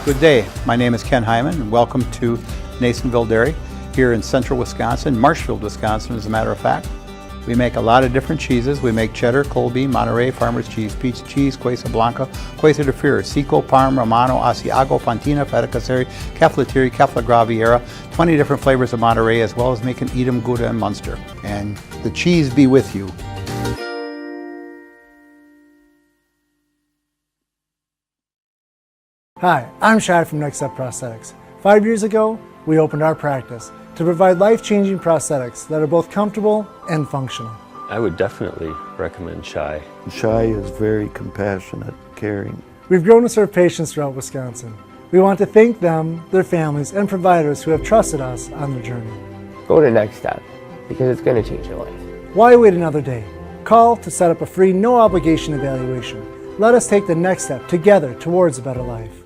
Good day. My name is Ken Hyman, and welcome to Nasonville Dairy here in central Wisconsin, Marshfield, Wisconsin, as a matter of fact. We make a lot of different cheeses. We make cheddar, Colby, Monterey, Farmer's Cheese, Pizza Cheese, Quesa Blanca, Quesa de Fir, Seco, Parm, Romano, Asiago, Fontina, Feta Caseri, Caflatiri, Cafla Graviera, 20 different flavors of Monterey, as well as making Edam, Gouda, and Munster. And the cheese be with you. Hi, I'm Shai from Next Step Prosthetics. 5 years ago, we opened our practice to provide life-changing prosthetics that are both comfortable and functional. I would definitely recommend Shai. Shai is very compassionate, caring. We've grown to serve patients throughout Wisconsin. We want to thank them, their families, and providers who have trusted us on their journey. Go to Next Step, because it's going to change your life. Why wait another day? Call to set up a free, no-obligation evaluation. Let us take the next step together towards a better life.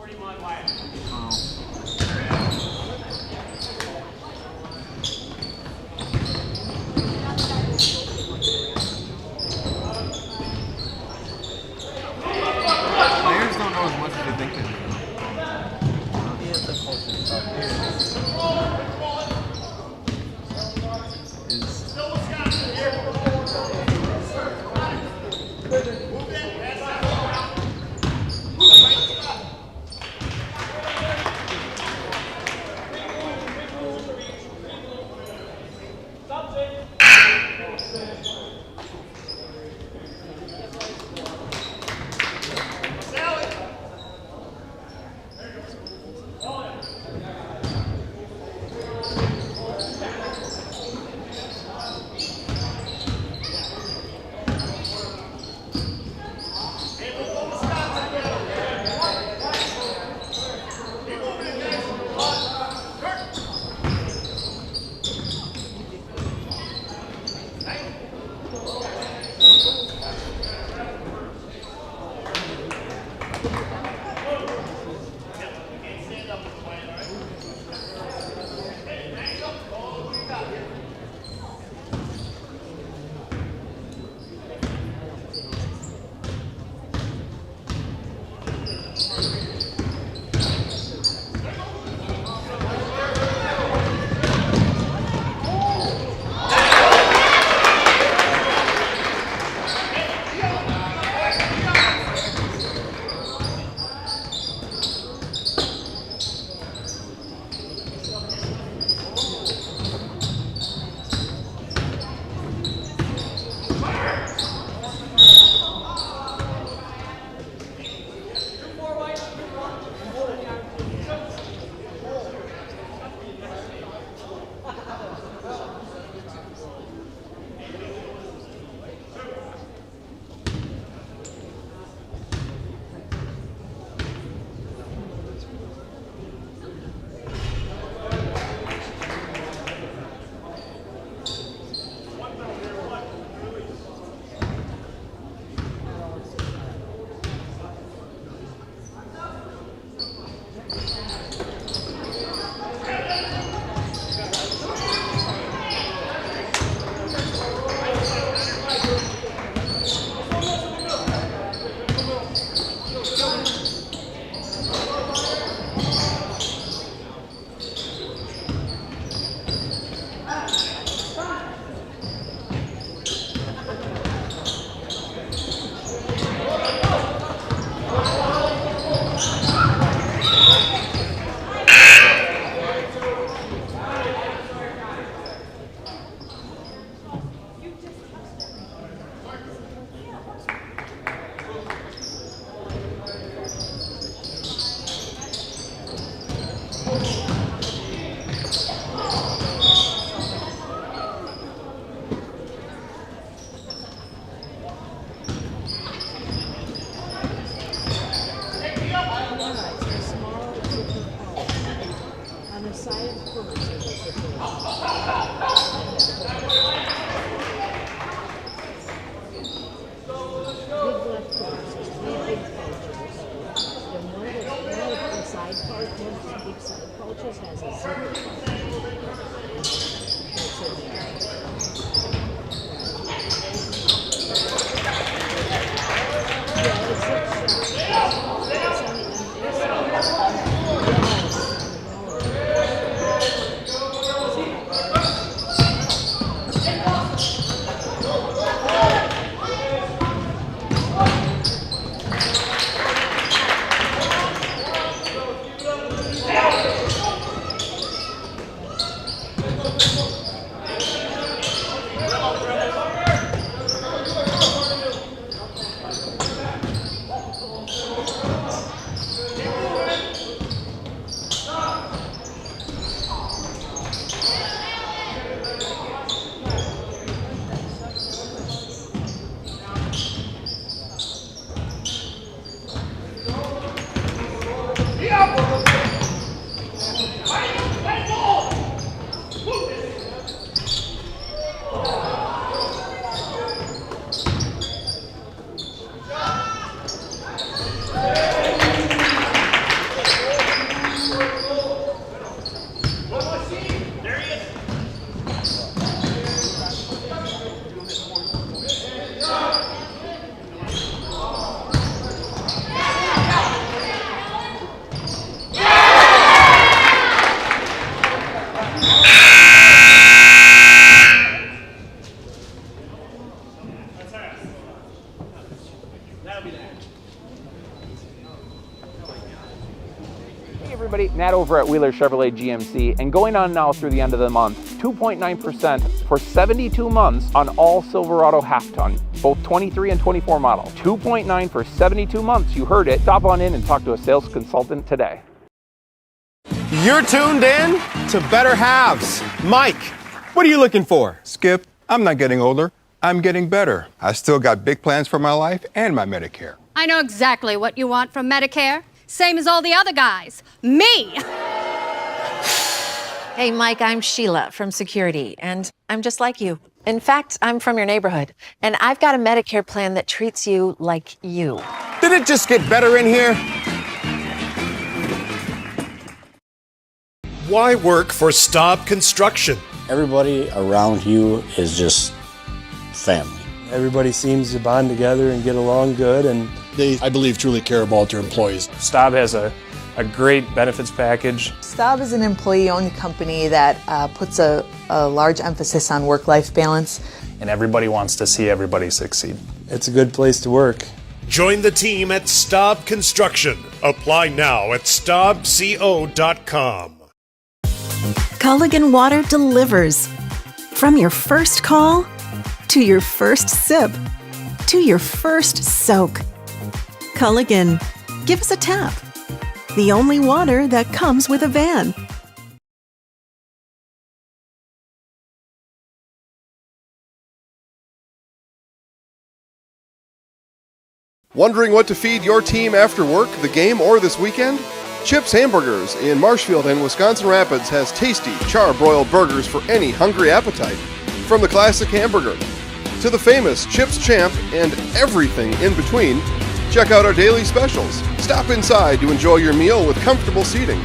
Players don't know as much as they think they do. everybody, Matt over at Wheeler Chevrolet GMC, and going on now through the end of the month, 2.9% for 72 months on all Silverado half-ton, both 23 and 24 model. 2.9 for 72 months, you heard it. Stop on in and talk to a sales consultant today. You're tuned in to Better Halves. Mike, what are you looking for? Skip, I'm not getting older, I'm getting better. I still got big plans for my life and my Medicare. I know exactly what you want from Medicare. Same as all the other guys. Me! Hey, Mike, I'm Sheila from Security, and I'm just like you. In fact, I'm from your neighborhood, and I've got a Medicare plan that treats you like you. Did it just get better in here? Why work for Staub Construction? Everybody around you is just family. Everybody seems to bond together and get along good, and they, I believe, truly care about their employees. Staub has a great benefits package. Staub is an employee-owned company that puts a large emphasis on work-life balance. And everybody wants to see everybody succeed. It's a good place to work. Join the team at Staub Construction. Apply now at staubco.com. Culligan Water delivers. From your first call, to your first sip, to your first soak. Culligan, give us a tap. The only water that comes with a van. Wondering what to feed your team after work, the game, or this weekend? Chips Hamburgers in Marshfield and Wisconsin Rapids has tasty, char-broiled burgers for any hungry appetite. From the classic hamburger to the famous Chips Champ and everything in between, check out our daily specials. Stop inside to enjoy your meal with comfortable seating.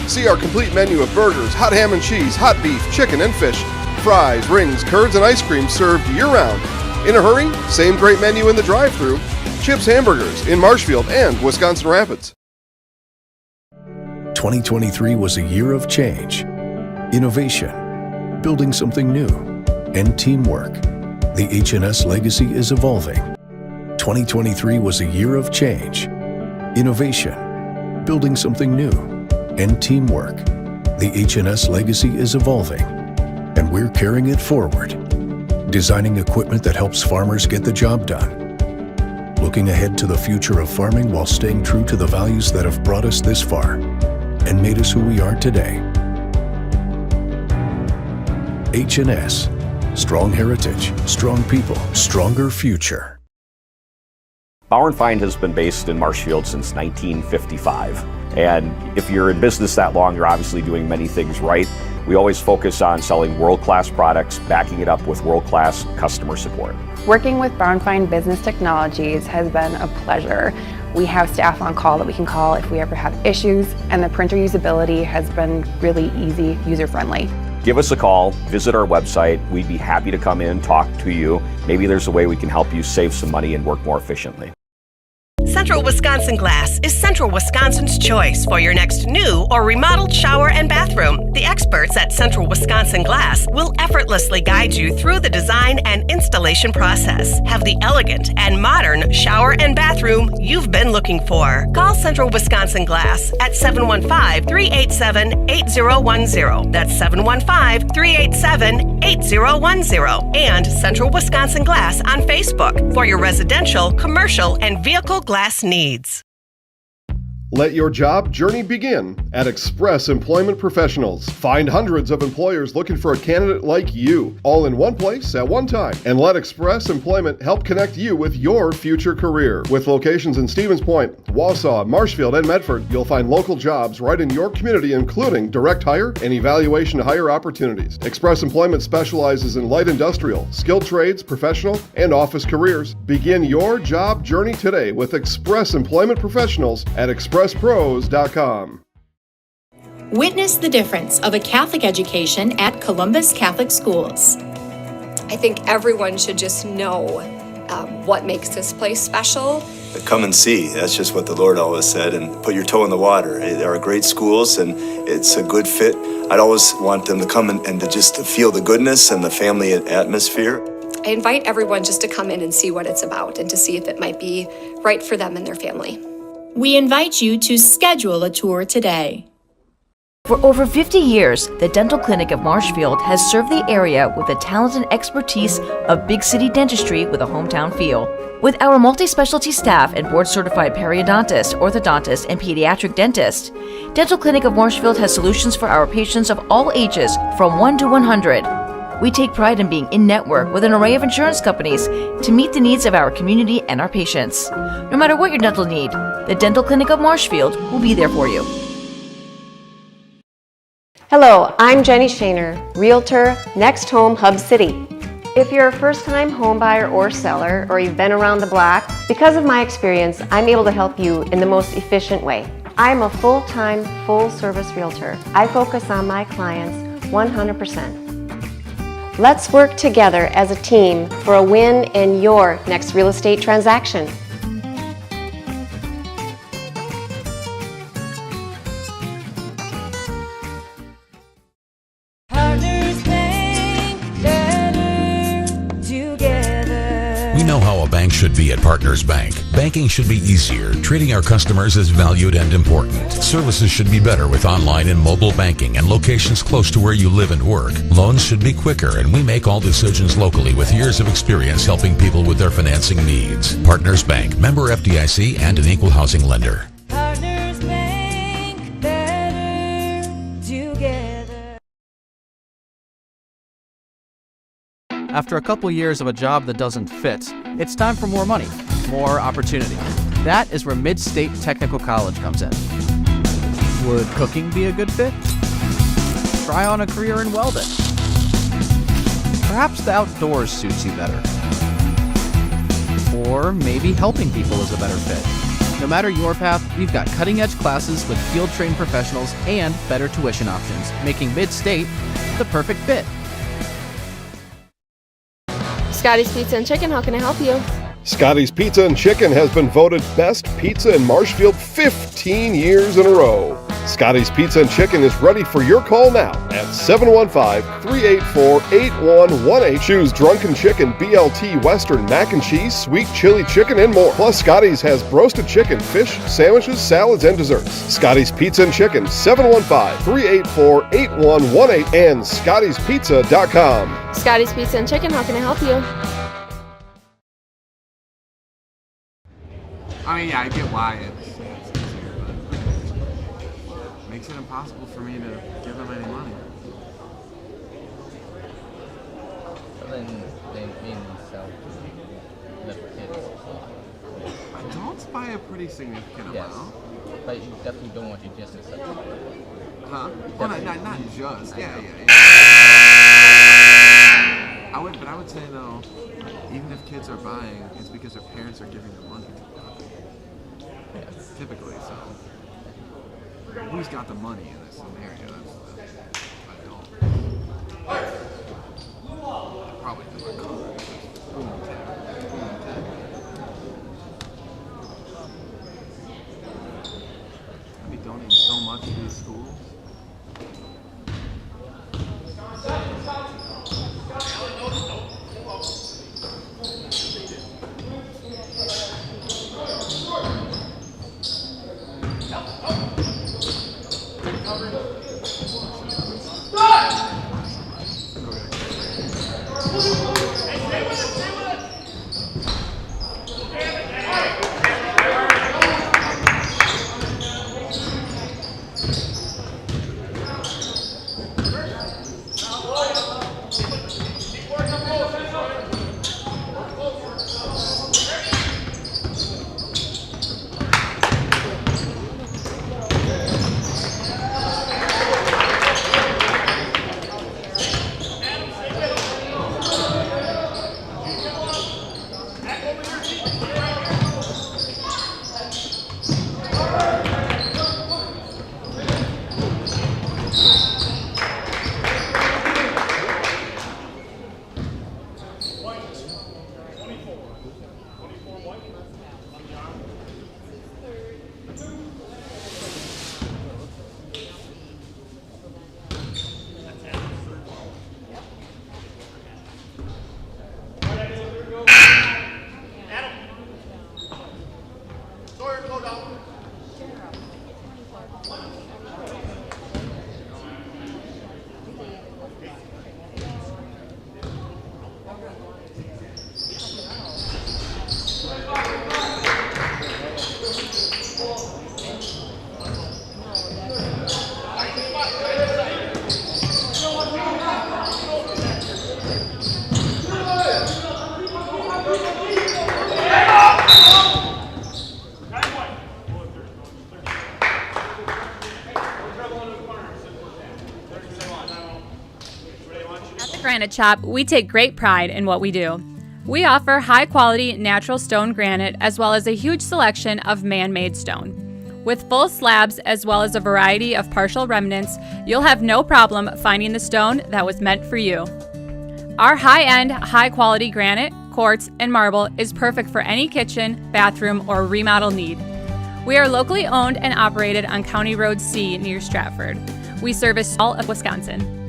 See our complete menu of burgers, hot ham and cheese, hot beef, chicken and fish, fries, rings, curds, and ice cream served year-round. In a hurry? Same great menu in the drive-thru. Chips Hamburgers in Marshfield and Wisconsin Rapids. 2023 was a year of change, innovation, building something new, and teamwork. The H&S legacy is evolving. 2023 was a year of change, innovation, building something new, and teamwork. The H&S legacy is evolving, and we're carrying it forward, designing equipment that helps farmers get the job done. Looking ahead to the future of farming while staying true to the values that have brought us this far and made us who we are today. H&S, strong heritage, strong people, stronger future. Bauer & Feind has been based in Marshfield since 1955. And if you're in business that long, you're obviously doing many things right. We always focus on selling world-class products, backing it up with world-class customer support. Working with Bauer & Feind Business Technologies has been a pleasure. We have staff on call that we can call if we ever have issues, and the printer usability has been really easy, user-friendly. Give us a call, visit our website. We'd be happy to come in, talk to you. Maybe there's a way we can help you save some money and work more efficiently. Central Wisconsin Glass is Central Wisconsin's choice for your next new or remodeled shower and bathroom. The experts at Central Wisconsin Glass will effortlessly guide you through the design and installation process. Have the elegant and modern shower and bathroom you've been looking for. Call Central Wisconsin Glass at 715-387-8010. That's 715-387-8010. And Central Wisconsin Glass on Facebook for your residential, commercial, and vehicle glass needs. Let your job journey begin at Express Employment Professionals. Find hundreds of employers looking for a candidate like you, all in one place at one time. And let Express Employment help connect you with your future career. With locations in Stevens Point, Wausau, Marshfield, and Medford, you'll find local jobs right in your community, including direct hire and evaluation to hire opportunities. Express Employment specializes in light industrial, skilled trades, professional, and office careers. Begin your job journey today with Express Employment Professionals at expresspros.com. Witness the difference of a Catholic education at Columbus Catholic Schools. I think everyone should just know what makes this place special. Come and see. That's just what the Lord always said, and put your toe in the water. They are great schools, and it's a good fit. I'd always want them to come and to just to feel the goodness and the family atmosphere. I invite everyone just to come in and see what it's about and to see if it might be right for them and their family. We invite you to schedule a tour today. For over 50 years, the Dental Clinic of Marshfield has served the area with the talent and expertise of big city dentistry with a hometown feel. With our multi-specialty staff and board-certified periodontist, orthodontist, and pediatric dentist, Dental Clinic of Marshfield has solutions for our patients of all ages from 1 to 100. We take pride in being in-network with an array of insurance companies to meet the needs of our community and our patients. No matter what your dental need, the Dental Clinic of Marshfield will be there for you. Hello, I'm Jenny Shaner, Realtor, Next Home Hub City. If you're a first-time home buyer or seller, or you've been around the block, because of my experience, I'm able to help you in the most efficient way. I'm a full-time, full-service realtor. I focus on my clients 100%. Let's work together as a team for a win in your next real estate transaction. We know how a bank should be at Partners Bank. Banking should be easier, treating our customers as valued and important. Services should be better with online and mobile banking and locations close to where you live and work. Loans should be quicker, and we make all decisions locally with years of experience helping people with their financing needs. Partners Bank, member FDIC, and an equal housing lender. Partners Bank, better together. After a couple years of a job that doesn't fit, it's time for more money, more opportunity. That is where Mid-State Technical College comes in. Would cooking be a good fit? Try on a career in welding. Perhaps the outdoors suits you better. Or maybe helping people is a better fit. No matter your path, we've got cutting-edge classes with field-trained professionals and better tuition options, making Mid-State the perfect fit. Scotty's Pizza and Chicken, how can I help you? Scotty's Pizza and Chicken has been voted best pizza in Marshfield 15 years in a row. Scotty's Pizza and Chicken is ready for your call now at 715-384-8118. Choose Drunken Chicken, BLT, Western, Mac and Cheese, Sweet Chili Chicken, and more. Plus, Scotty's has roasted chicken, fish, sandwiches, salads, and desserts. Scotty's Pizza and Chicken, 715-384-8118 and Scotty'sPizza.com. Scotty's Pizza and Chicken, how can I help you? I mean, yeah, I get why it's easier, but it makes it impossible for me to give them any money. So then they mainly sell to little kids. Adults buy a pretty significant amount. But you definitely don't want you just to sell. Huh? Well, not just. Yeah. I would say though, even if kids are buying, it's because their parents are giving them money. Yes. Typically, so who's got the money in this scenario? I don't. Probably do my car. I'd be donating so much to these schools. Granite Shop, we take great pride in what we do. We offer high-quality natural stone granite as well as a huge selection of man-made stone. With full slabs as well as a variety of partial remnants, you'll have no problem finding the stone that was meant for you. Our high-end, high-quality granite, quartz, and marble is perfect for any kitchen, bathroom, or remodel need. We are locally owned and operated on County Road C near Stratford. We service all of Wisconsin.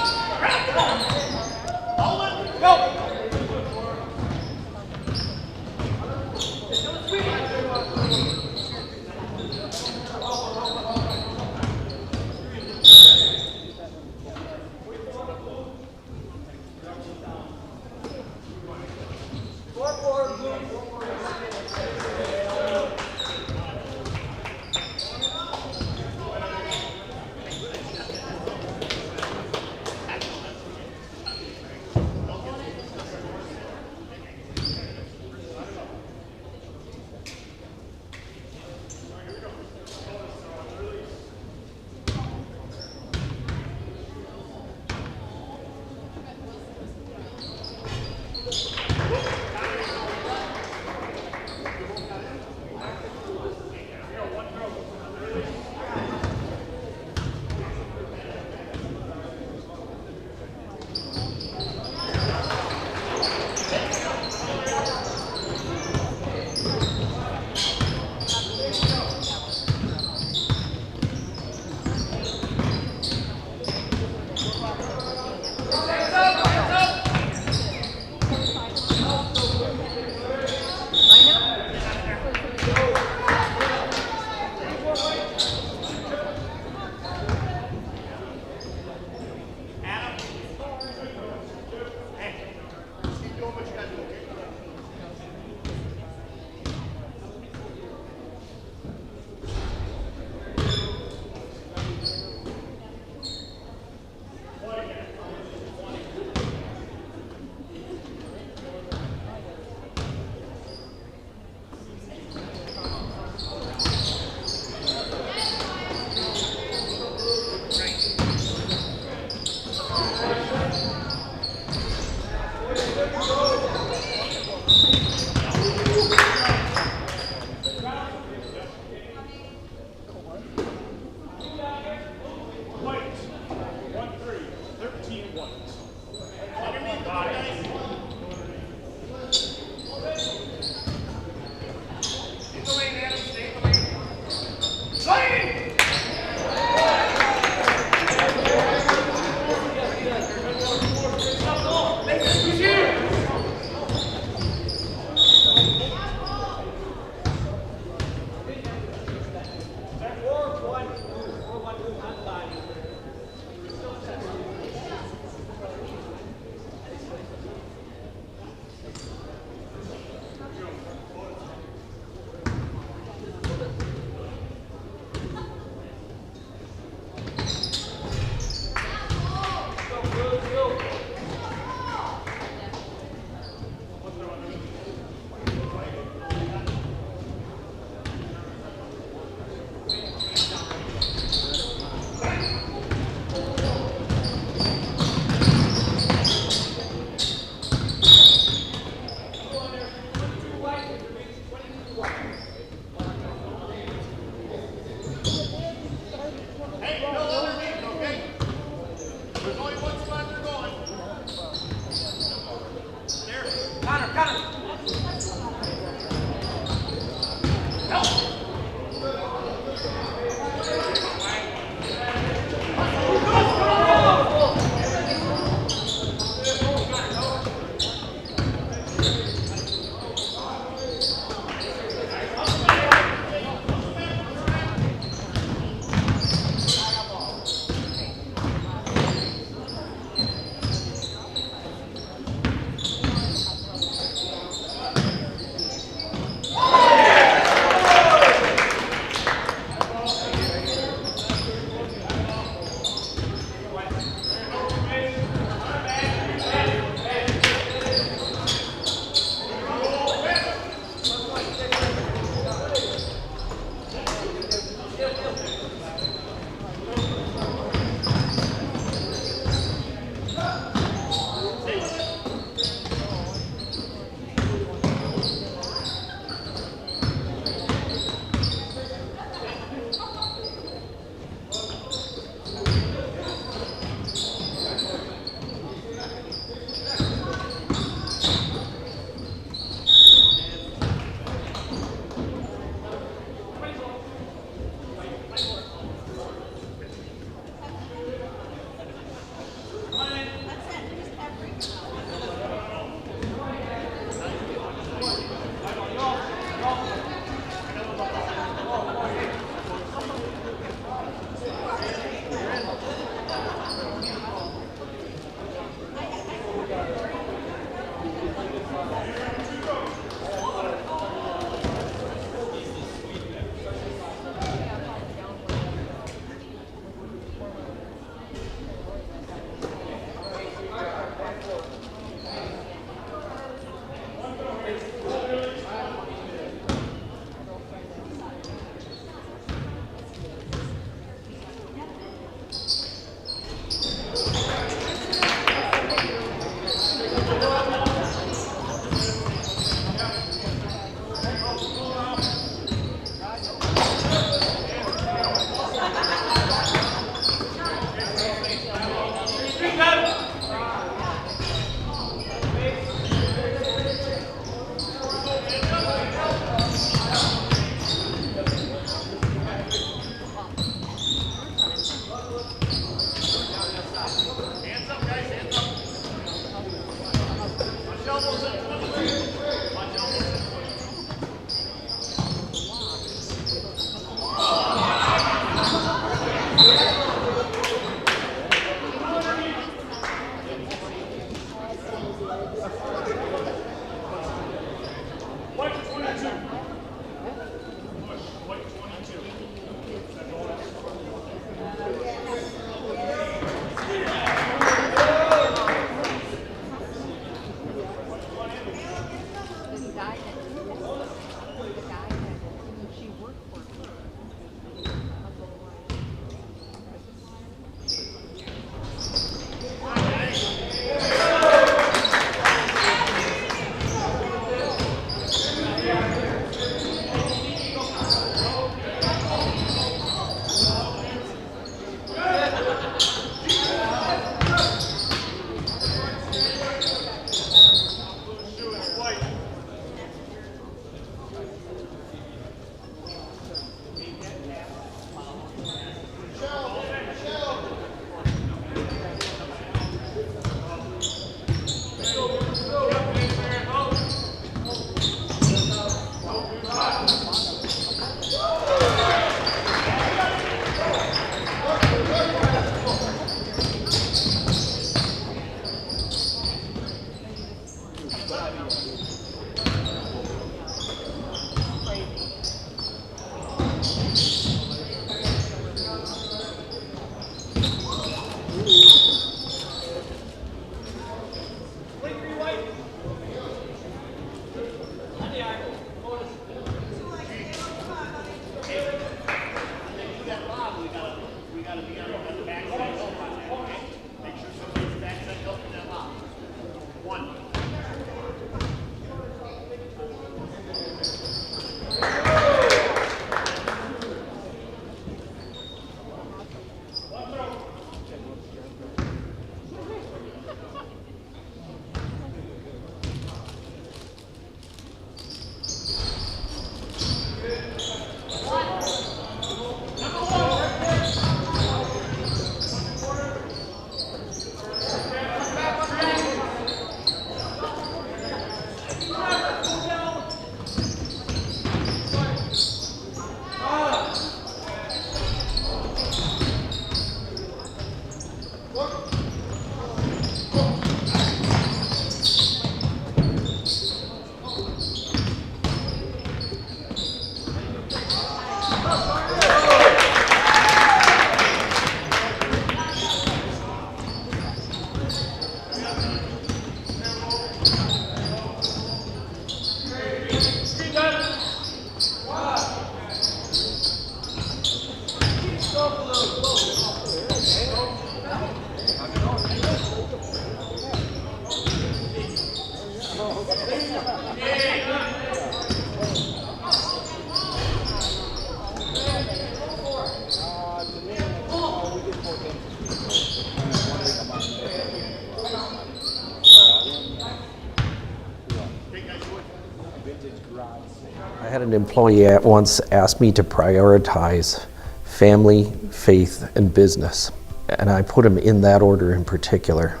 had an employee once ask me to prioritize family, faith, and business, and I put them in that order in particular.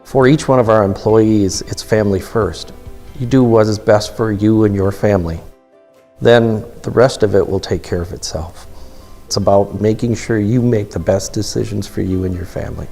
For each one of our employees, it's family first. You do what is best for you and your family. Then the rest of it will take care of itself. It's about making sure you make the best decisions for you and your family.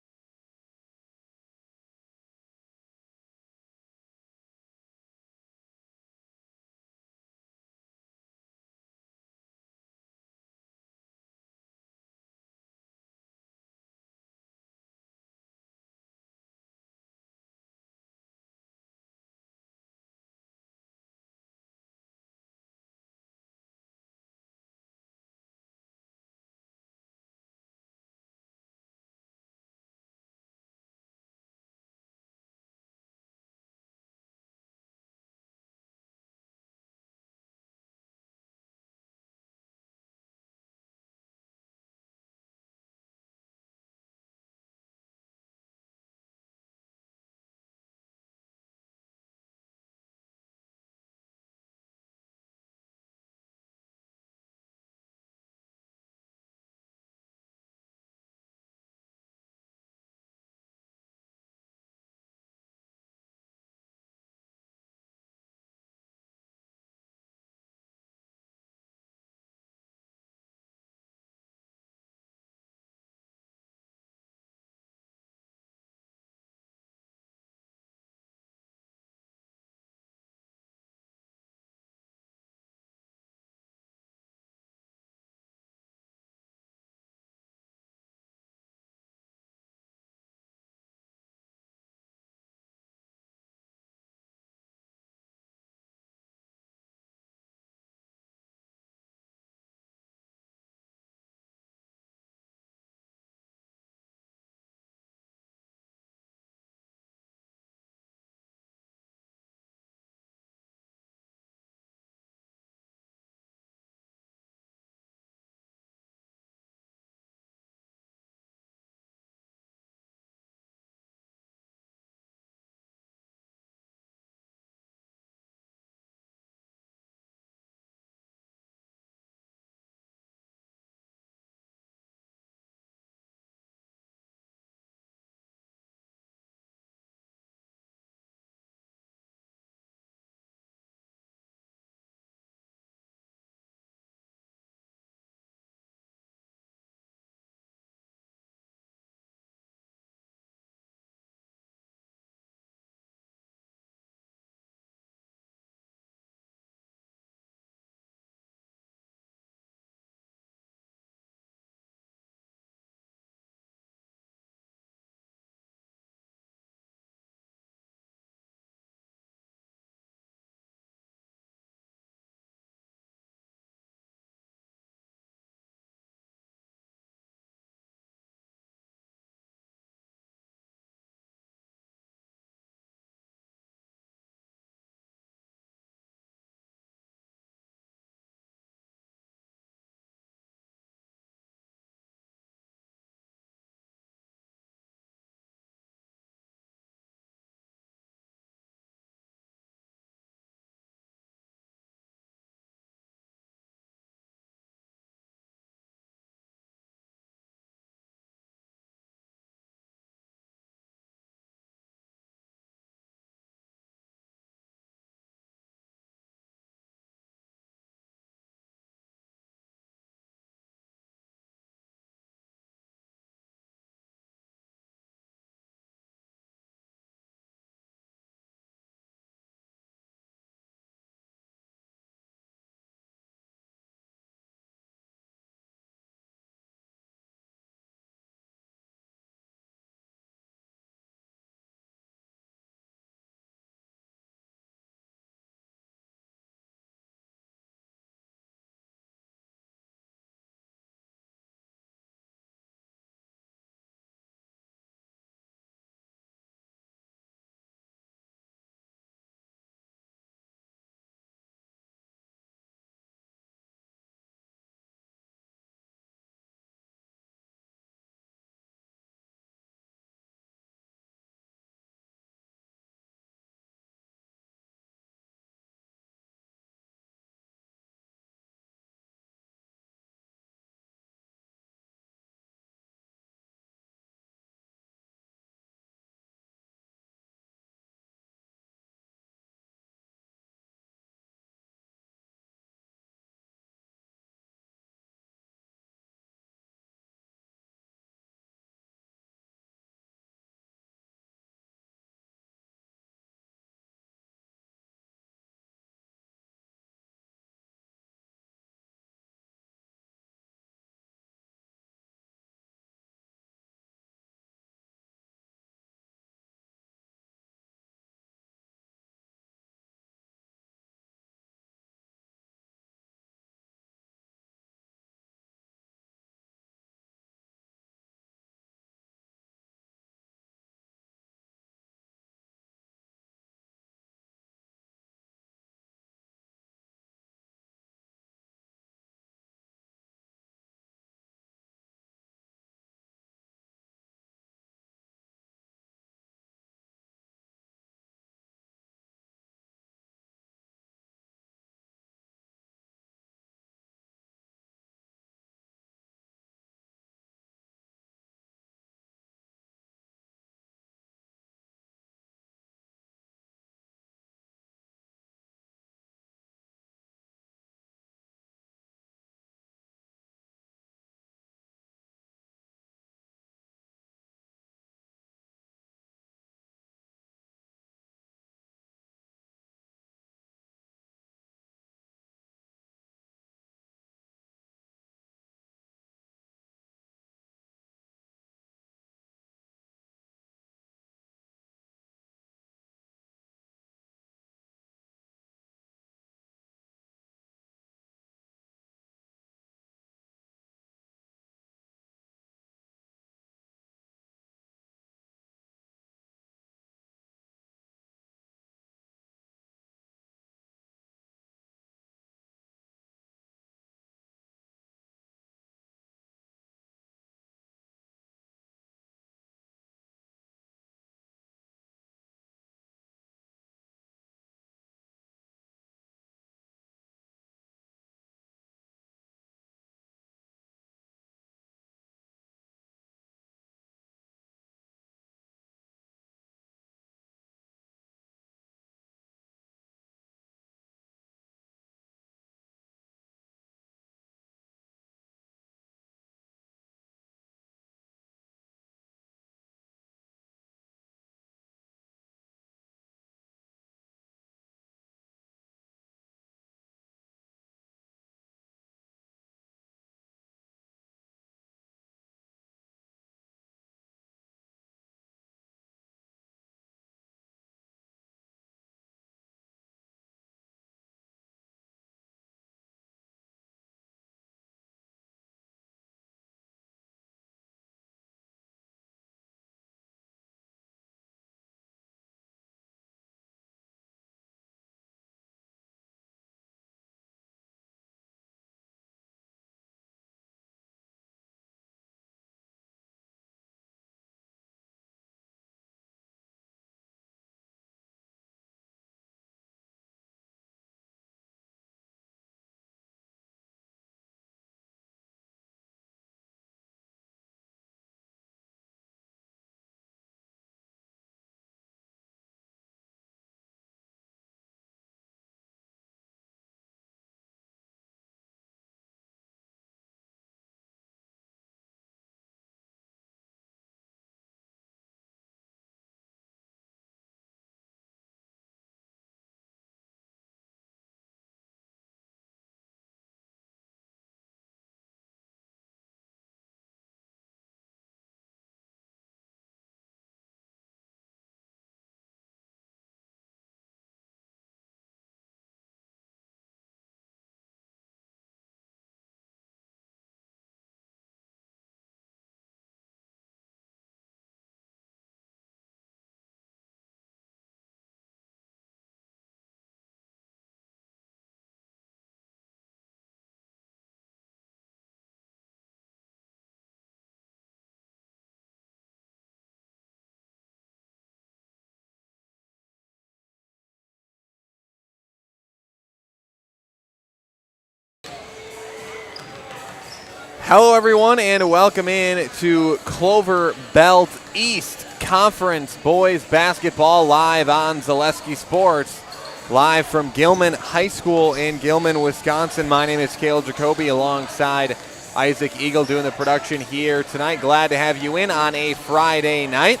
Hello, everyone, and welcome in to Clover Belt East Conference Boys Basketball live on Zaleski Sports, live from Gilman High School in Gilman, Wisconsin. My name is Cale Jacoby alongside Isaac Eagle doing the production here tonight. Glad to have you in on a Friday night.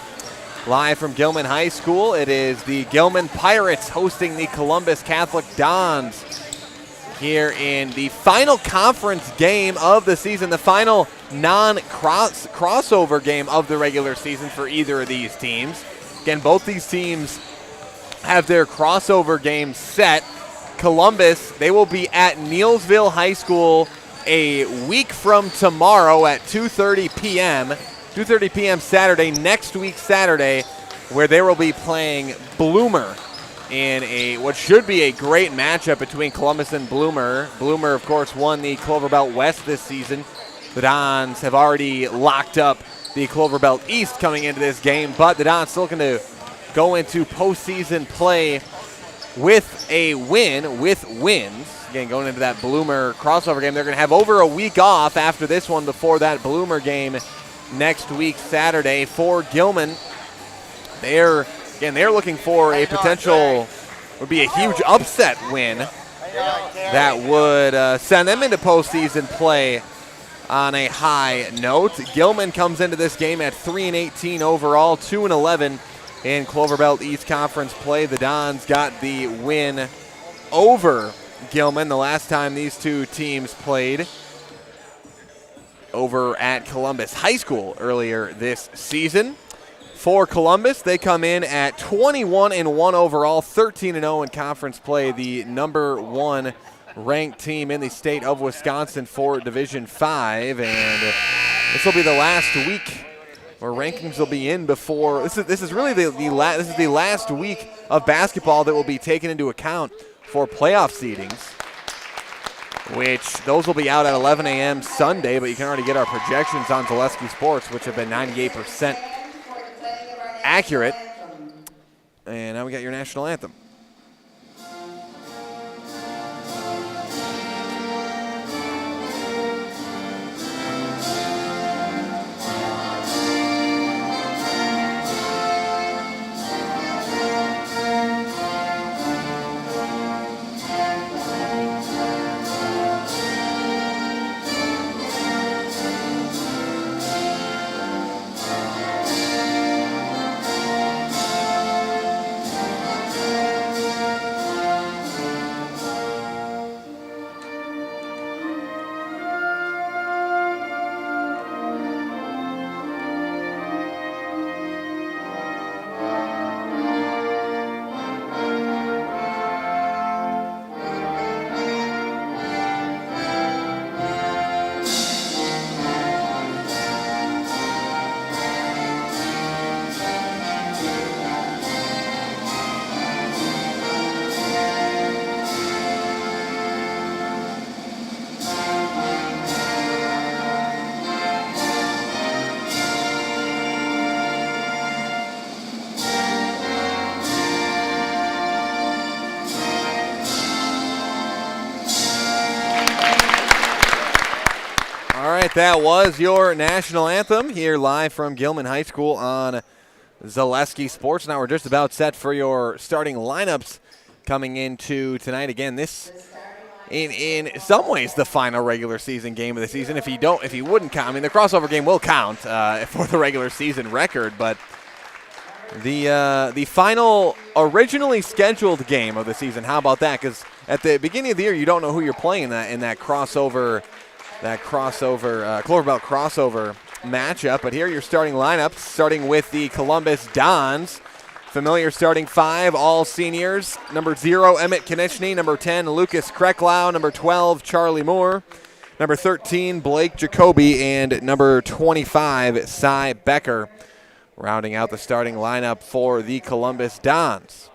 Live from Gilman High School, it is the Gilman Pirates hosting the Columbus Catholic Dons here in the final conference game of the season, the final non-crossover game of the regular season for either of these teams. Again, both these teams have their crossover games set. Columbus, they will be at Neillsville High School a week from tomorrow at 2:30 p.m. 2:30 p.m. Saturday, next week Saturday, where they will be playing Bloomer in what should be a great matchup between Columbus and Bloomer. Bloomer, of course, won the Clover Belt West this season. The Dons have already locked up the Clover Belt East coming into this game, but the Dons still looking to go into postseason play with a win, with wins. Again, going into that Bloomer crossover game, they're going to have over a week off after this one before that Bloomer game next week Saturday for Gilman. They're looking for a potential, would be a huge upset win that would send them into postseason play on a high note. Gilman comes into this game at 3-18 overall, 2-11 in Clover Belt East Conference play. The Dons got the win over Gilman the last time these two teams played over at Columbus High School earlier this season. For Columbus, they come in at 21-1 overall, 13-0 in conference play, the number one ranked team in the state of Wisconsin for Division 5, and this will be the last week where rankings will be in before. This is really the last week of basketball that will be taken into account for playoff seedings, which those will be out at 11 a.m. Sunday, but you can already get our projections on Zaleski Sports, which have been 98% accurate. And now we got your national anthem. That was your national anthem here live from Gilman High School on Zaleski Sports. Now we're just about set for your starting lineups coming into tonight. Again, this in some ways the final regular season game of the season. If you wouldn't count, I mean the crossover game will count for the regular season record, but the final originally scheduled game of the season. How about that? Because at the beginning of the year, you don't know who you're playing in that crossover. Clover Belt crossover matchup. But here are your starting lineups, starting with the Columbus Dons. Familiar starting five, all seniors. Number 0, Emmett Konechny. Number 10, Lucas Krecklau. Number 12, Charlie Moore. Number 13, Blake Jacoby. And number 25, Cy Becker. Rounding out the starting lineup for the Columbus Dons.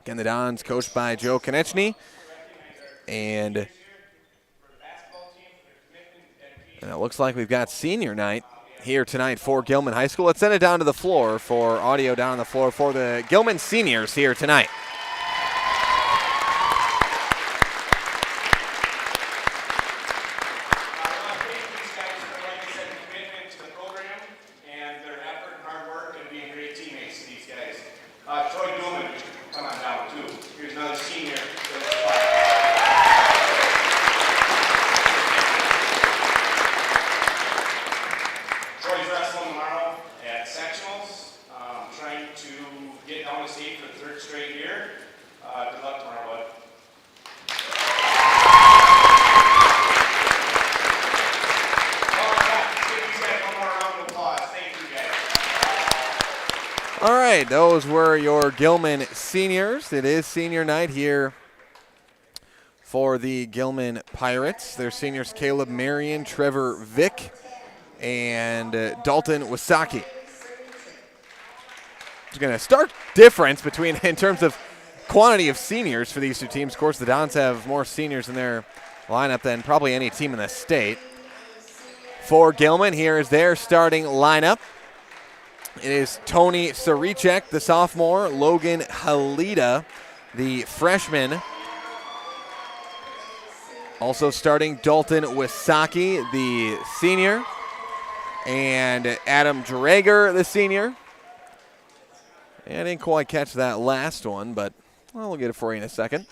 Again, the Dons coached by Joe Konechny. And it looks like we've got senior night here tonight for Gilman High School. Let's send it down to the floor for audio down on the floor for the Gilman seniors here tonight. the third straight year. Good luck tomorrow, bud. All right, those were your Gilman seniors. It is senior night here for the Gilman Pirates. Their seniors, Caleb Marion, Trevor Vick, and Dalton Wasaki. It's going to start difference between in terms of quantity of seniors for these two teams. Of course, the Dons have more seniors in their lineup than probably any team in the state. For Gilman, here is their starting lineup. It is Tony Saricek, the sophomore, Logan Halida, the freshman. Also starting Dalton Wasaki, the senior, and Adam Drager, the senior. And I didn't quite catch that last one, but we'll get it for you in a second.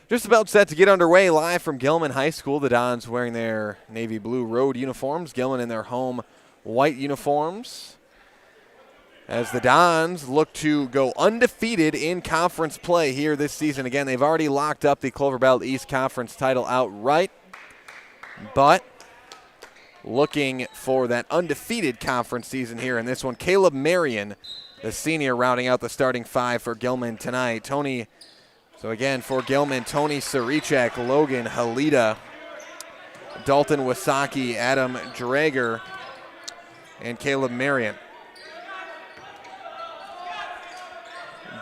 Just about set to get underway live from Gilman High School. The Dons wearing their navy blue road uniforms, Gilman in their home white uniforms. As the Dons look to go undefeated in conference play here this season. Again, they've already locked up the Clover Belt East Conference title outright, but looking for that undefeated conference season here in this one. Caleb Marion, the senior, rounding out the starting five for Gilman tonight. So again, for Gilman, Tony Saricek, Logan Halida, Dalton Wasaki, Adam Drager, and Caleb Marion.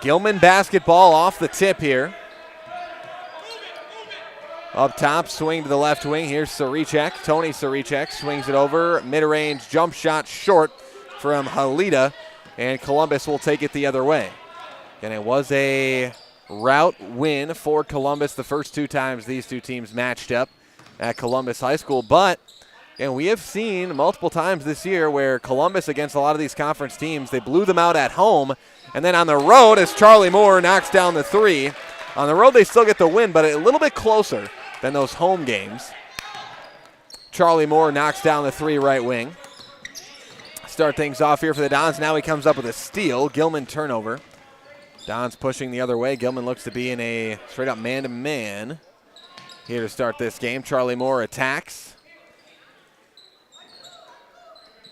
Gilman basketball off the tip here. Up top, swing to the left wing. Here's Saricek. Tony Saricek swings it over. Mid-range jump shot short from Halida, and Columbus will take it the other way. And it was a rout win for Columbus the first two times these two teams matched up at Columbus High School. But and we have seen multiple times this year where Columbus, against a lot of these conference teams, they blew them out at home. And then on the road, as Charlie Moore knocks down the three, on the road they still get the win, but a little bit closer than those home games. Charlie Moore knocks down the three right wing. Start things off here for the Dons. Now he comes up with a steal. Gilman turnover. Dons pushing the other way. Gilman looks to be in a straight-up man-to-man here to start this game. Charlie Moore attacks.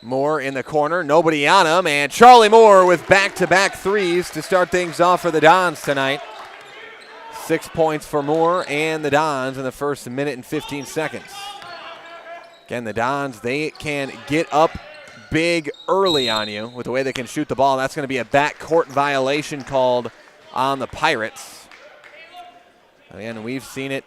Moore in the corner, nobody on him, and Charlie Moore with back-to-back threes to start things off for the Dons tonight. 6 points for Moore and the Dons in the first minute and 15 seconds. Again, the Dons, they can get up big early on you with the way they can shoot the ball. That's going to be a backcourt violation called on the Pirates. Again, we've seen it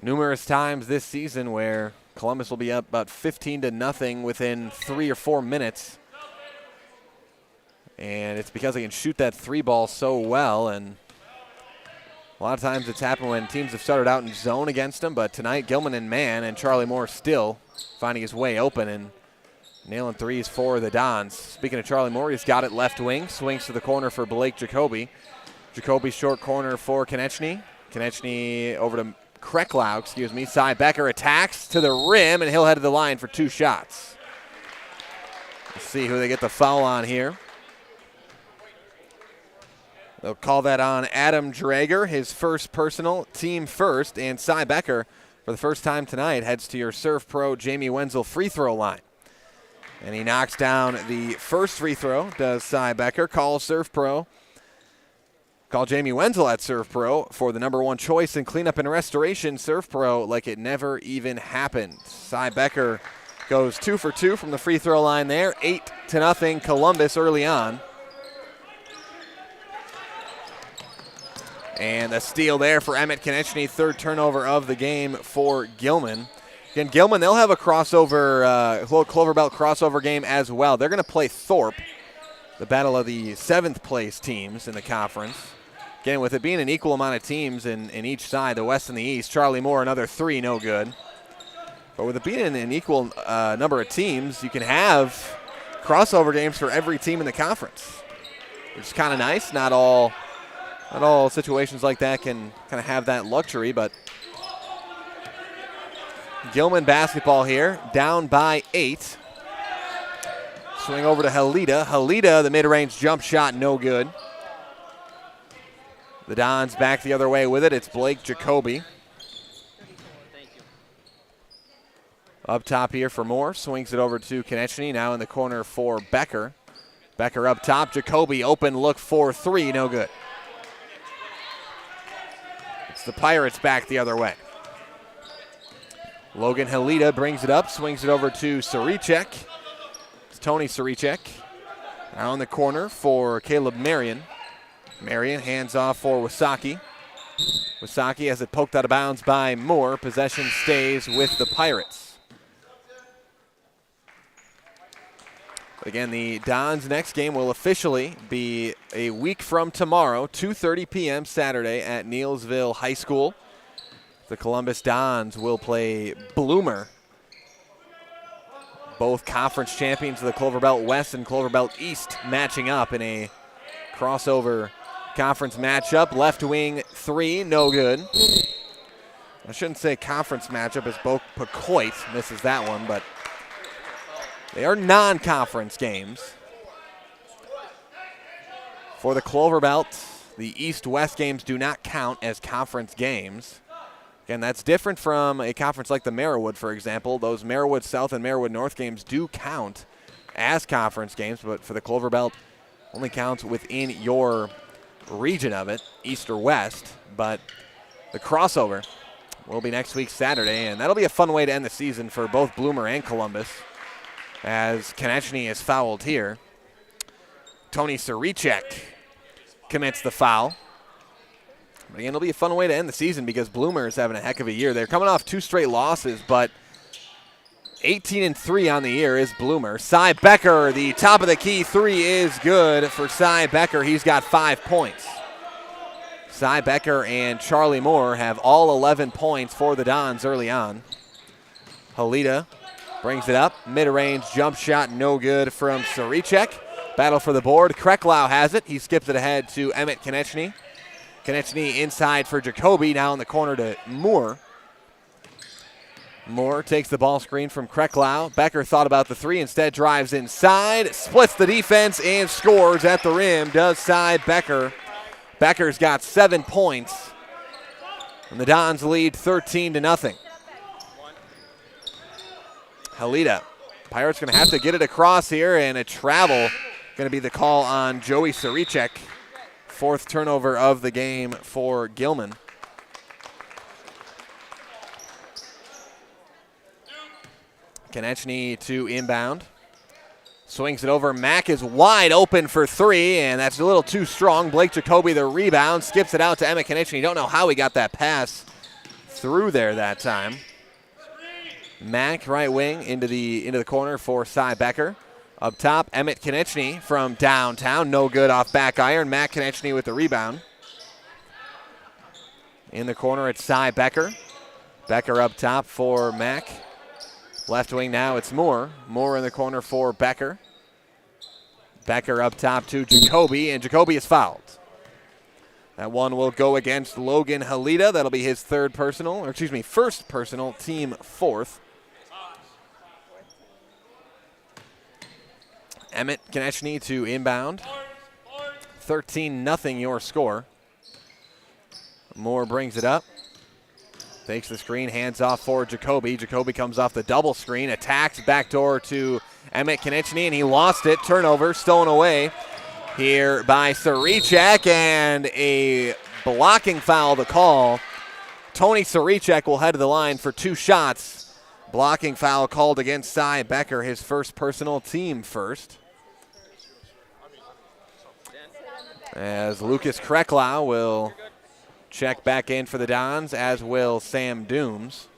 numerous times this season where Columbus will be up about 15-0 within 3 or 4 minutes. And it's because they can shoot that three ball so well. And a lot of times it's happened when teams have started out in zone against them. But tonight, Gilman in man, and Charlie Moore still finding his way open and nailing threes for the Dons. Speaking of Charlie Moore, he's got it left wing. Swings to the corner for Blake Jacoby. Jacoby short corner for Konechny. Konechny over to Krecklau, Cy Becker attacks to the rim, and he'll head to the line for 2 shots. Let's see who they get the foul on here. They'll call that on Adam Drager, his first personal, team first, and Cy Becker, for the first time tonight, heads to your Surf Pro Jamie Wenzel free throw line. And he knocks down the first free throw, does Cy Becker. Call Surf Pro. Call Jamie Wenzel at Surf Pro for the number 1 choice in cleanup and restoration. Surf Pro like it never even happened. Cy Becker goes 2 for 2 from the free throw line there. 8-0 Columbus early on. And a steal there for Emmett Konechny, 3rd turnover of the game for Gilman. Again, Gilman, they'll have a crossover, Clover Belt crossover game as well. They're going to play Thorpe, the battle of the 7th place teams in the conference. Again, with it being an equal amount of teams in each side, the West and the East, Charlie Moore, another 3, no good. But with it being an equal number of teams, you can have crossover games for every team in the conference, which is kind of nice. Not all situations like that can kind of have that luxury, but Gilman basketball here, down by 8. Swing over to Halida. Halida, the mid-range jump shot, no good. The Dons back the other way with it. It's Blake Jacoby. Up top here for Moore. Swings it over to Konechny. Now in the corner for Becker. Becker up top. Jacoby open look for three. No good. It's the Pirates back the other way. Logan Halita brings it up. Swings it over to Saricek. It's Tony Saricek. Now in the corner for Caleb Marion. Marion hands off for Wasaki. Wasaki has it poked out of bounds by Moore. Possession stays with the Pirates. Again, the Dons' next game will officially be a week from tomorrow, 2:30 p.m. Saturday at Neillsville High School. The Columbus Dons will play Bloomer, both conference champions of the Clover Belt West and Clover Belt East, matching up in a crossover conference matchup. Left wing three, no good. I shouldn't say conference matchup as Bo Pecoit misses that one, but they are non-conference games. For the Clover Belt, the East-West games do not count as conference games. Again, that's different from a conference like the Merriwood, for example. Those Merriwood South and Merriwood North games do count as conference games, but for the Clover Belt, only counts within your region of it, East or West. But the crossover will be next week, Saturday, and that'll be a fun way to end the season for both Bloomer and Columbus, as Konechny is fouled here. Tony Saricek commits the foul. But again, it'll be a fun way to end the season because Bloomer is having a heck of a year. They're coming off 2 straight losses, but 18-3 on the year is Bloomer. Cy Becker, the top of the key three is good for Cy Becker. He's got 5 points. Cy Becker and Charlie Moore have all 11 points for the Dons early on. Halita brings it up. Mid-range jump shot, no good from Saricek. Battle for the board. Krecklau has it. He skips it ahead to Emmett Konechny. Konechny inside for Jacoby. Now in the corner to Moore. Moore takes the ball screen from Krecklau. Becker thought about the three. Instead drives inside. Splits the defense and scores at the rim. Does Cy Becker. Becker's got 7 points. And the Dons lead 13-0. Halita. Pirates going to have to get it across here, and a travel going to be the call on Joey Saricek. 4th turnover of the game for Gilman. Konechny to inbound. Swings it over. Mack is wide open for three, and that's a little too strong. Blake Jacoby the rebound. Skips it out to Emmett Konechny. Don't know how he got that pass through there that time. Mack, right wing, into the corner for Cy Becker. Up top, Emmett Konechny from downtown. No good off back iron. Matt Konechny with the rebound. In the corner, it's Cy Becker. Becker up top for Mack. Left wing now, it's Moore. Moore in the corner for Becker. Becker up top to Jacoby, and Jacoby is fouled. That one will go against Logan Halita. That'll be his first personal, team 4th. Emmett Konechny to inbound. 13-0 your score. Moore brings it up. Takes the screen, hands off for Jacoby. Jacoby comes off the double screen, attacks backdoor to Emmett Konechny, and he lost it. Turnover, stolen away here by Saricek, and a blocking foul to call. Tony Saricek will head to the line for 2 shots. Blocking foul called against Cy Becker, his first personal, team first. As Lucas Krecklau will check back in for the Dons, as will Sam Dooms.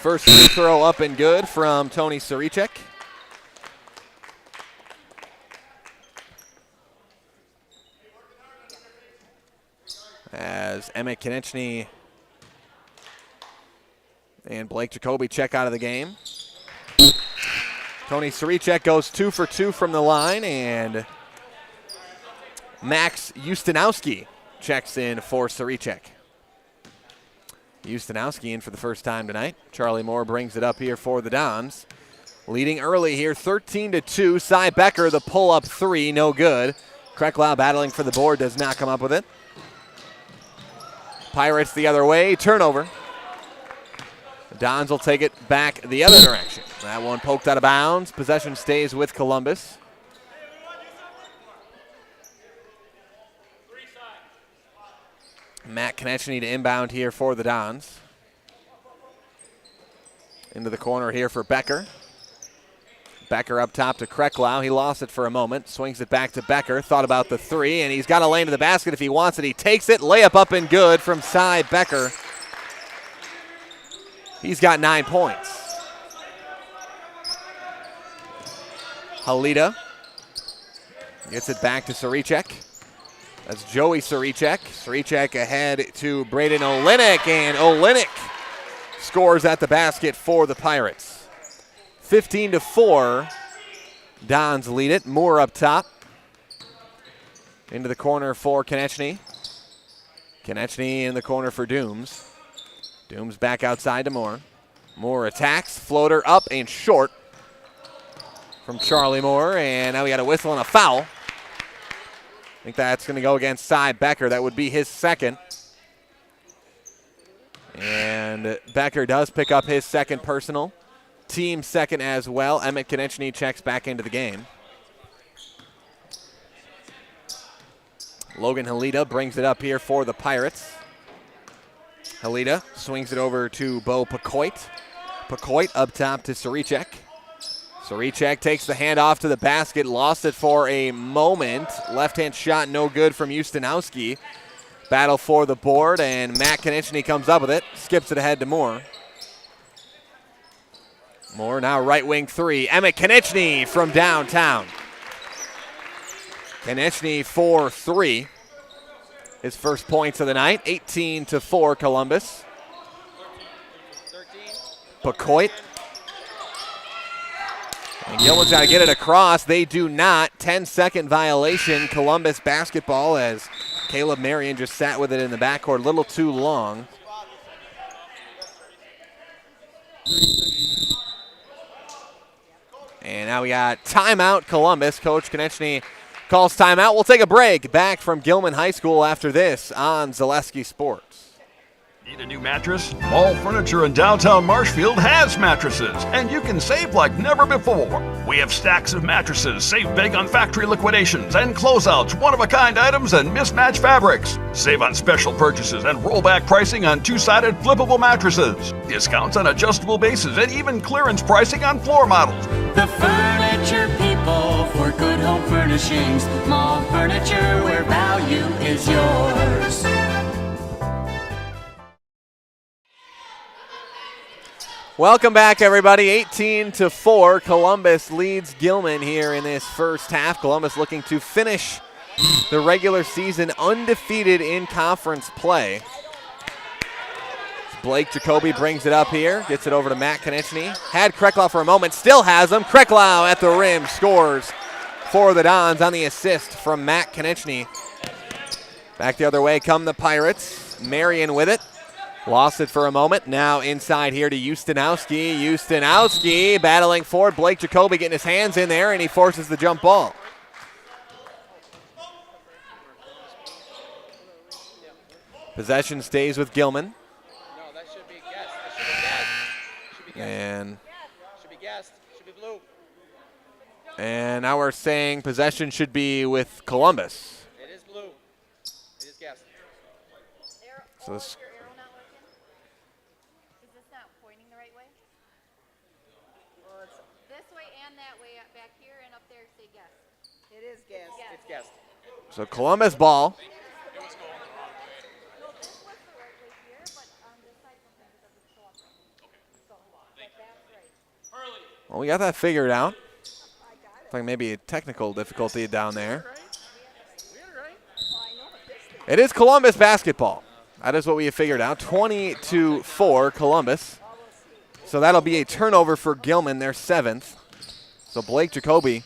First free throw up and good from Tony Saricek. As Emmett Konechny and Blake Jacoby check out of the game. Tony Saricek goes 2 for 2 from the line, and Max Ustinowski checks in for Saricek. Ustinowski in for the first time tonight. Charlie Moore brings it up here for the Dons. leading early here, 13-2. Cy Becker, the pull-up three, no good. Krecklau battling for the board, does not come up with it. Pirates the other way, turnover. The Dons will take it back the other direction. That one poked out of bounds. Possession stays with Columbus. Matt Konechny to inbound here for the Dons. Into the corner here for Becker. Becker up top to Krecklau. He lost it for a moment. Swings it back to Becker. Thought about the three, and he's got a lane to the basket if he wants it. He takes it. Layup up and good from Cy Becker. He's got 9 points. Halida gets it back to Saricek. That's Joey Saricek. Saricek ahead to Braden Olenek, and Olenek scores at the basket for the Pirates. 15-4. Dons lead it. Moore up top. Into the corner for Konechny. Konechny in the corner for Dooms. Dooms back outside to Moore. Moore attacks. Floater up and short from Charlie Moore. And now we got a whistle and a foul. I think that's going to go against Cy Becker. That would be his second. And Becker does pick up his second personal. Team second as well. Emmett Konechny checks back into the game. Logan Halida brings it up here for the Pirates. Halida swings it over to Bo Pacoit. Pacoit up top to Saricek. Saricek takes the handoff to the basket, lost it for a moment. Left-hand shot no good from Ustinowski. Battle for the board, and Matt Konechny comes up with it. Skips it ahead to Moore. Moore now right wing three. Emmett Konechny from downtown. Konechny for three. His first points of the night. 18-4 Columbus. Pacoit. And Gilman's got to get it across. They do not. 10-second violation. Columbus basketball as Caleb Marion just sat with it in the backcourt a little too long. And now we got timeout Columbus. Coach Konechny calls timeout. We'll take a break. Back from Gilman High School after this on Zaleski Sports. Need a new mattress? Mall Furniture in downtown Marshfield has mattresses, and you can save like never before. We have stacks of mattresses, save big on factory liquidations and closeouts, one-of-a-kind items, and mismatched fabrics. Save on special purchases and rollback pricing on two-sided flippable mattresses. Discounts on adjustable bases and even clearance pricing on floor models. The furniture people for good home furnishings. Mall Furniture, where value is yours. Welcome back, everybody. 18-4. Columbus leads Gilman here in this first half. Columbus looking to finish the regular season undefeated in conference play. Blake Jacoby brings it up here, gets it over to Matt Konechny. Had Krecklau for a moment, still has him. Krecklau at the rim scores for the Dons on the assist from Matt Konechny. Back the other way come the Pirates. Marion with it. Lost it for a moment. Now inside here to Ustinowski. Ustinowski battling forward. Blake Jacoby getting his hands in there, and he forces the jump ball. Possession stays with Gilman. And now we're saying possession should be with Columbus. It is blue. It is guessed. So this It's guessed. So Columbus ball. Well, we got that figured out. Looks like maybe a technical difficulty down there. It is Columbus basketball. That is what we have figured out. 20-4 Columbus. So that'll be a turnover for Gilman, their seventh. So Blake Jacoby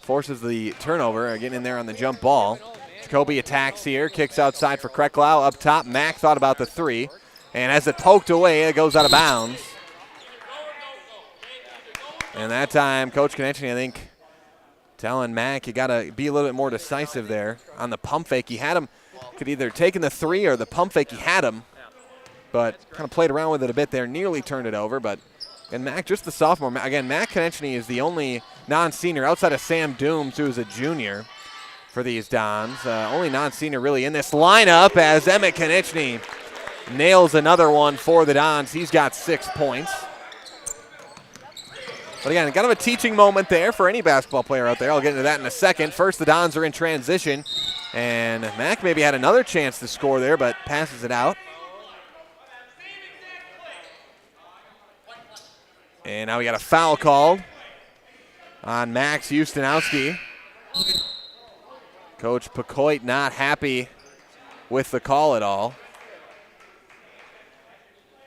forces the turnover, getting in there on the jump ball. Jacoby attacks here, kicks outside for Krecklau. Up top, Mack thought about the three. And as it poked away, it goes out of bounds. And that time, Coach Konechny, I think, telling Mack, you got to be a little bit more decisive there. On the pump fake, he had him, could either taken the 3 or the pump fake, he had him, but kind of played around with it a bit there, nearly turned it over. But, and Mack, just the sophomore. Again, Mack Konechny is the only non-senior outside of Sam Dooms, who is a junior for these Dons. Only non-senior really in this lineup, as Emmett Konechny nails another one for the Dons. He's got 6 points. But again, kind of a teaching moment there for any basketball player out there. I'll get into that in a second. First, the Dons are in transition, and Mack maybe had another chance to score there, but passes it out. And now we got a foul called on Max Ustinowski. Coach Pecoit not happy with the call at all.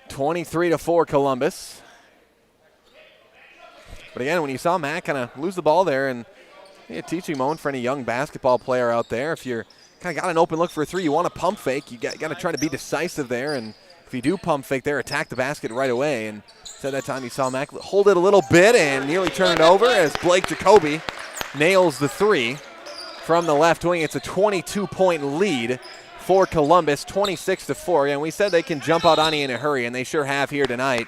23-4 Columbus. But again, when you saw Matt kind of lose the ball there, and a teaching moment for any young basketball player out there, if you're kind of got an open look for a 3, you want to pump fake, you got to try to be decisive there, and if you do pump fake there, attack the basket right away. And so that time you saw Mack hold it a little bit and nearly turn it over as Blake Jacoby nails the 3 from the left wing. It's a 22-point lead for Columbus, 26-4. And we said they can jump out on you in a hurry, and they sure have here tonight.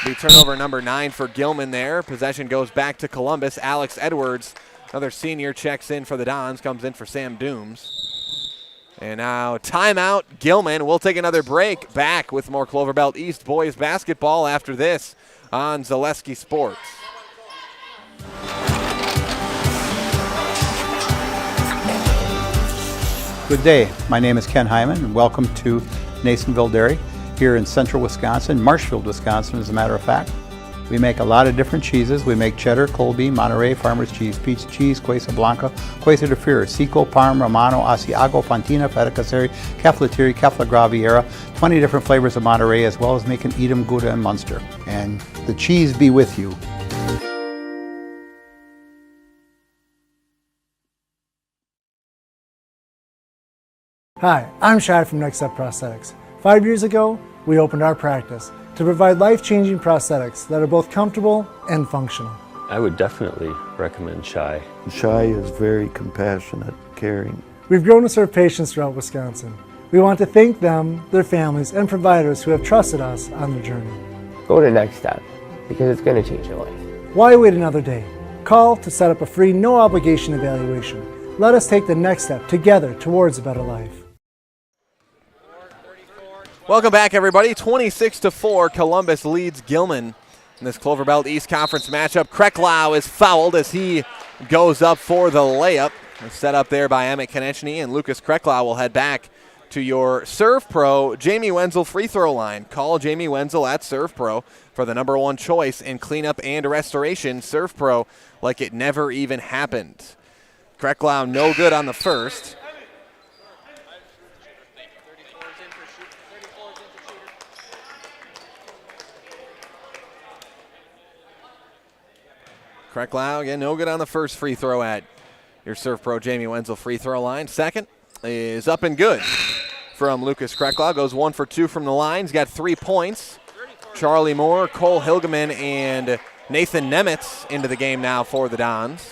The turnover number 9 for Gilman there. Possession goes back to Columbus. Alex Edwards, another senior, checks in for the Dons, comes in for Sam Dooms. And now timeout, Gilman. We'll take another break. Back with more Clover Belt East boys basketball after this on Zaleski Sports. Good day. My name is Ken Hyman, and welcome to Nasonville Dairy here in central Wisconsin, Marshfield, Wisconsin, as a matter of fact. We make a lot of different cheeses. We make cheddar, Colby, Monterey, Farmer's Cheese, Peach Cheese, Quesa Blanca, Quesa de Freer, Seco, Parm, Romano, Asiago, Fontina, Feta Caseri, Caflateri, Cafla Graviera, 20 different flavors of Monterey, as well as making Edam, Gouda, and Munster. And the cheese be with you. Hi, I'm Shai from Next Step Prosthetics. 5 years ago, we opened our practice to provide life-changing prosthetics that are both comfortable and functional. I would definitely recommend Shai. Shai is very compassionate, caring. We've grown to serve patients throughout Wisconsin. We want to thank them, their families, and providers who have trusted us on their journey. Go to Next Step, because it's going to change your life. Why wait another day? Call to set up a free, no-obligation evaluation. Let us take the next step together towards a better life. Welcome back, everybody. 26-4, Columbus leads Gilman in this Clover Belt East Conference matchup. Krecklau is fouled as he goes up for the layup. Set up there by Emmett Konechny, and Lucas Krecklau will head back to your Serve Pro Jamie Wenzel free throw line. Call Jamie Wenzel at Serve Pro for the number 1 choice in cleanup and restoration. Serve Pro like it never even happened. Krecklau no good on the first. Krecklau, again, no good on the first free throw at your Serve Pro Jamie Wenzel free throw line. Second is up and good from Lucas Krecklau. Goes 1 for 2 from the line. He's got 3 points. Charlie Moore, Cole Hilgeman, and Nathan Nemitz into the game now for the Dons.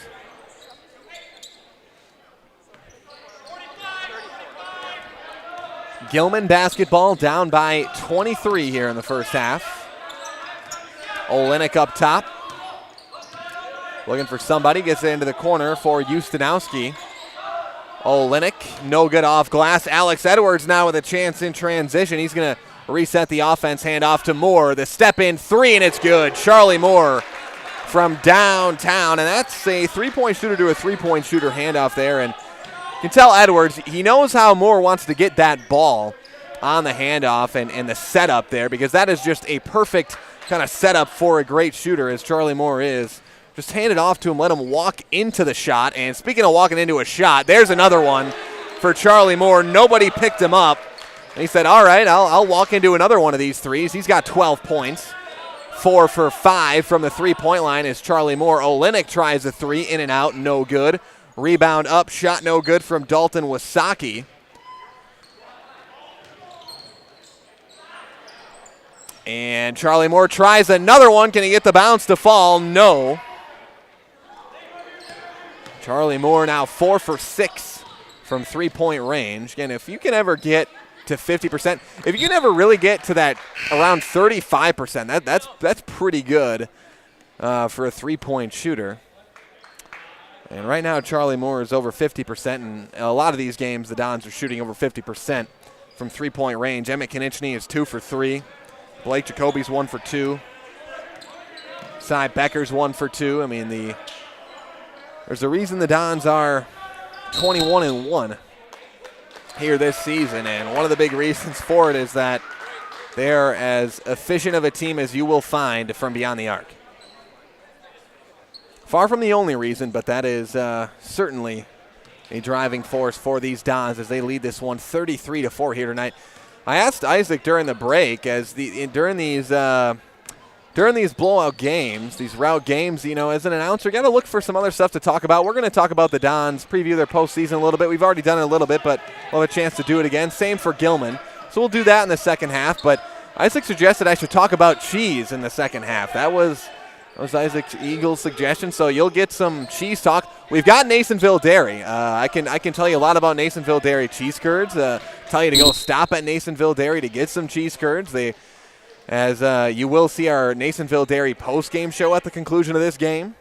Gilman basketball down by 23 here in the first half. Olenek up top. Looking for somebody, gets it into the corner for Ustinowski. Olenek, no good off glass. Alex Edwards now with a chance in transition. He's going to reset the offense, hand off to Moore. The step in 3, and it's good. Charlie Moore from downtown, and that's a three-point shooter to a three-point shooter handoff there. And you can tell Edwards, he knows how Moore wants to get that ball on the handoff and the setup there, because that is just a perfect kind of setup for a great shooter, as Charlie Moore is. Just hand it off to him, let him walk into the shot. And speaking of walking into a shot, there's another one for Charlie Moore. Nobody picked him up. And he said, all right, I'll walk into another one of these threes. He's got 12 points. 4 for 5 from the three-point line is Charlie Moore. Olenek tries a 3, in and out, no good. Rebound up, shot no good from Dalton Wasaki. And Charlie Moore tries another one. Can he get the bounce to fall? No. Charlie Moore now 4 for 6 from three-point range. Again, if you can ever get to 50%, if you can ever really get to that around 35%, that's pretty good for a three-point shooter. And right now, Charlie Moore is over 50%, and a lot of these games, the Dons are shooting over 50% from three-point range. Emmett Konieczny is 2 for 3. Blake Jacoby's 1 for 2. Cy Becker's 1 for 2. I mean, there's a reason the Dons are 21-1 here this season, and one of the big reasons for it is that they're as efficient of a team as you will find from beyond the arc. Far from the only reason, but that is certainly a driving force for these Dons as they lead this one 33-4 here tonight. I asked Isaac during the break, during these blowout games, these rout games, as an announcer, you got to look for some other stuff to talk about. We're going to talk about the Dons, preview their postseason a little bit. We've already done it a little bit, but we'll have a chance to do it again. Same for Gilman. So we'll do that in the second half. But Isaac suggested I should talk about cheese in the second half. That was Isaac Eagle's suggestion. So you'll get some cheese talk. We've got Nasonville Dairy. I can tell you a lot about Nasonville Dairy cheese curds. Tell you to go stop at Nasonville Dairy to get some cheese curds. As you will see our Nasonville Dairy post-game show at the conclusion of this game.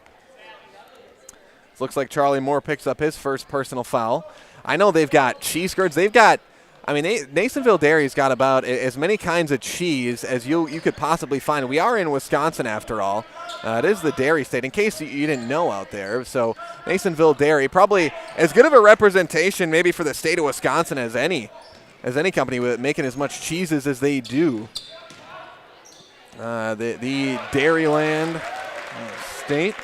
Looks like Charlie Moore picks up his first personal foul. I know they've got cheese curds. Nasonville Dairy's got about as many kinds of cheese as you could possibly find. We are in Wisconsin, after all. It is the dairy state, in case you didn't know out there. So Nasonville Dairy, probably as good of a representation maybe for the state of Wisconsin as any company with making as much cheeses as they do. The Dairyland state.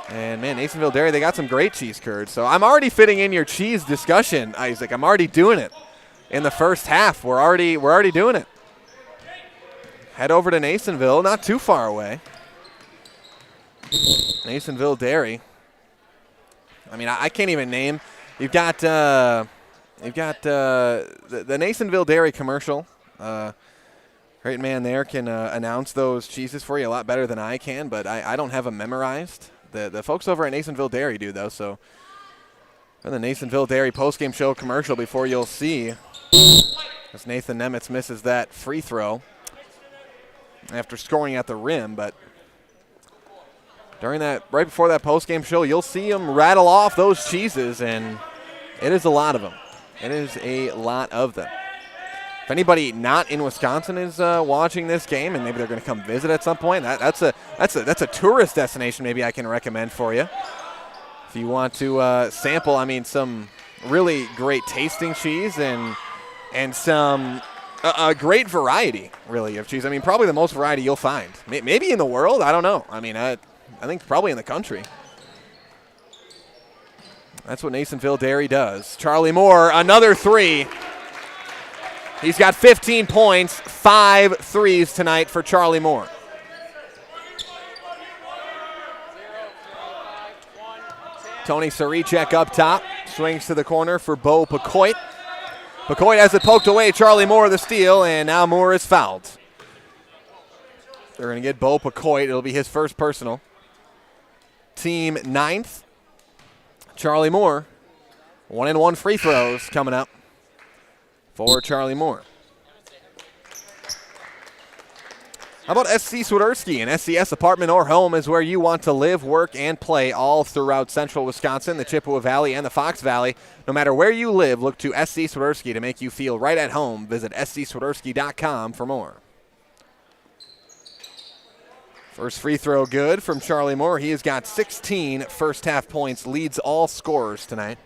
And, man, Nasonville Dairy, they got some great cheese curds. So I'm already fitting in your cheese discussion, Isaac. I'm already doing it in the first half. We're already doing it. Head over to Nasonville, not too far away. Nasonville Dairy. I can't even name. You've got the Nasonville Dairy commercial. Great man there can announce those cheeses for you a lot better than I can, but I don't have them memorized. The folks over at Nasonville Dairy do, though. So for the Nasonville Dairy postgame show commercial before you'll see as Nathan Nemitz misses that free throw after scoring at the rim. But right before that postgame show, you'll see him rattle off those cheeses, and it is a lot of them. It is a lot of them. If anybody not in Wisconsin is watching this game, and maybe they're going to come visit at some point, that's a tourist destination maybe I can recommend for you. If you want to sample, some really great tasting cheese and some a great variety, really, of cheese. Probably the most variety you'll find. Maybe in the world, I don't know. I think probably in the country. That's what Nasonville Dairy does. Charlie Moore, another three. He's got 15 points, 5 threes tonight for Charlie Moore. Tony Saricek up top, swings to the corner for Bo Pecoit. Pecoit has it poked away. Charlie Moore the steal, and now Moore is fouled. They're going to get Bo Pecoit. It'll be his first personal. Team 9th. Charlie Moore, 1-and-1 free throws coming up for Charlie Moore. How about SC Swiderski? An SCS apartment or home is where you want to live, work, and play all throughout central Wisconsin, the Chippewa Valley, and the Fox Valley. No matter where you live, look to SC Swiderski to make you feel right at home. Visit scswiderski.com for more. First free throw good from Charlie Moore. He has got 16 first half points, leads all scorers tonight.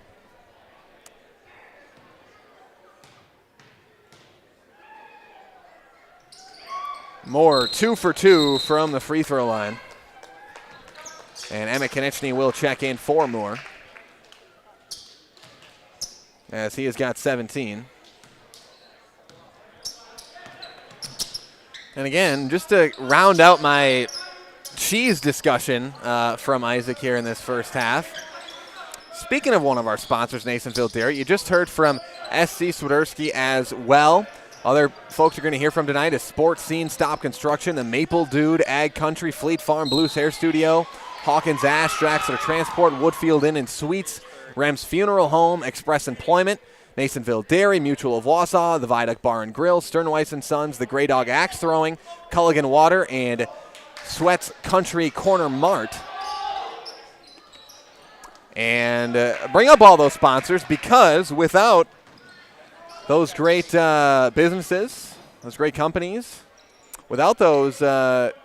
Moore 2 for 2 from the free throw line. And Emmett Konieczny will check in for Moore, as he has got 17. And again, just to round out my cheese discussion from Isaac here in this first half. Speaking of one of our sponsors, Nasonville Dairy, you just heard from SC Swiderski as well. Other folks you're going to hear from tonight is Sports Scene Stop Construction, the Maple Dude, Ag Country, Fleet Farm, Blues Hair Studio, Hawkins Ash, Draxler Transport, Woodfield Inn and Suites, Rem's Funeral Home, Express Employment, Masonville Dairy, Mutual of Wausau, the Viaduct Bar and Grill, Sternweiss and Sons, the Grey Dog Axe Throwing, Culligan Water, and Sweats Country Corner Mart. And bring up all those sponsors, because without those great businesses, those great companies, without those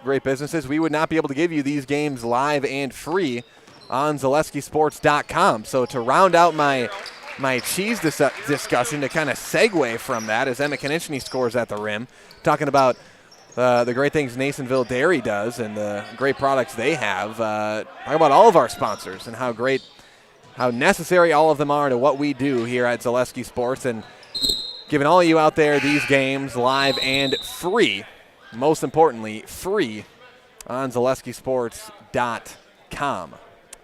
great businesses, we would not be able to give you these games live and free on ZaleskiSports.com. So to round out my cheese discussion, to kind of segue from that, as Emmett Konieczny scores at the rim, talking about the great things Nasonville Dairy does and the great products they have. Talk about all of our sponsors and how necessary all of them are to what we do here at Zaleski Sports, and giving all of you out there these games live and free, most importantly, free on ZaleskiSports.com.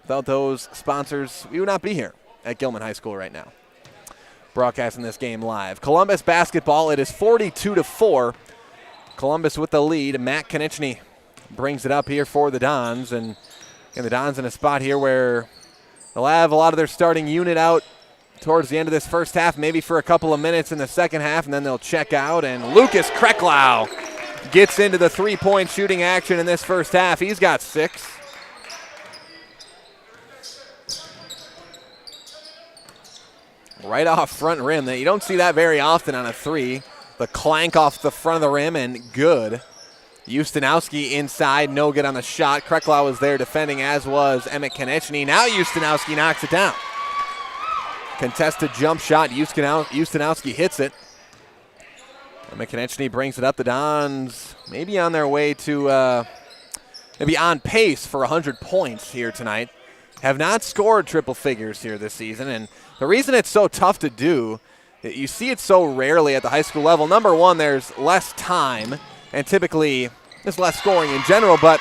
Without those sponsors, we would not be here at Gilman High School right now, broadcasting this game live. Columbus basketball, it is 42-4. Columbus with the lead. Matt Konieczny brings it up here for the Dons, and the Dons in a spot here where they'll have a lot of their starting unit out towards the end of this first half, maybe for a couple of minutes in the second half, and then they'll check out. And Lucas Kreklau gets into the three-point shooting action in this first half. He's got 6. Right off front rim. You don't see that very often on a 3. The clank off the front of the rim, and good. Ustinowski inside, no good on the shot. Kreklau was there defending, as was Emmett Konieczny. Now Ustinowski knocks it down. Contested jump shot. Ustinowski hits it. Emmett Konieczny brings it up. The Dons maybe on their way to, maybe on pace for 100 points here tonight. Have not scored triple figures here this season, and the reason it's so tough to do, you see it so rarely at the high school level. Number one, there's less time, and typically there's less scoring in general, but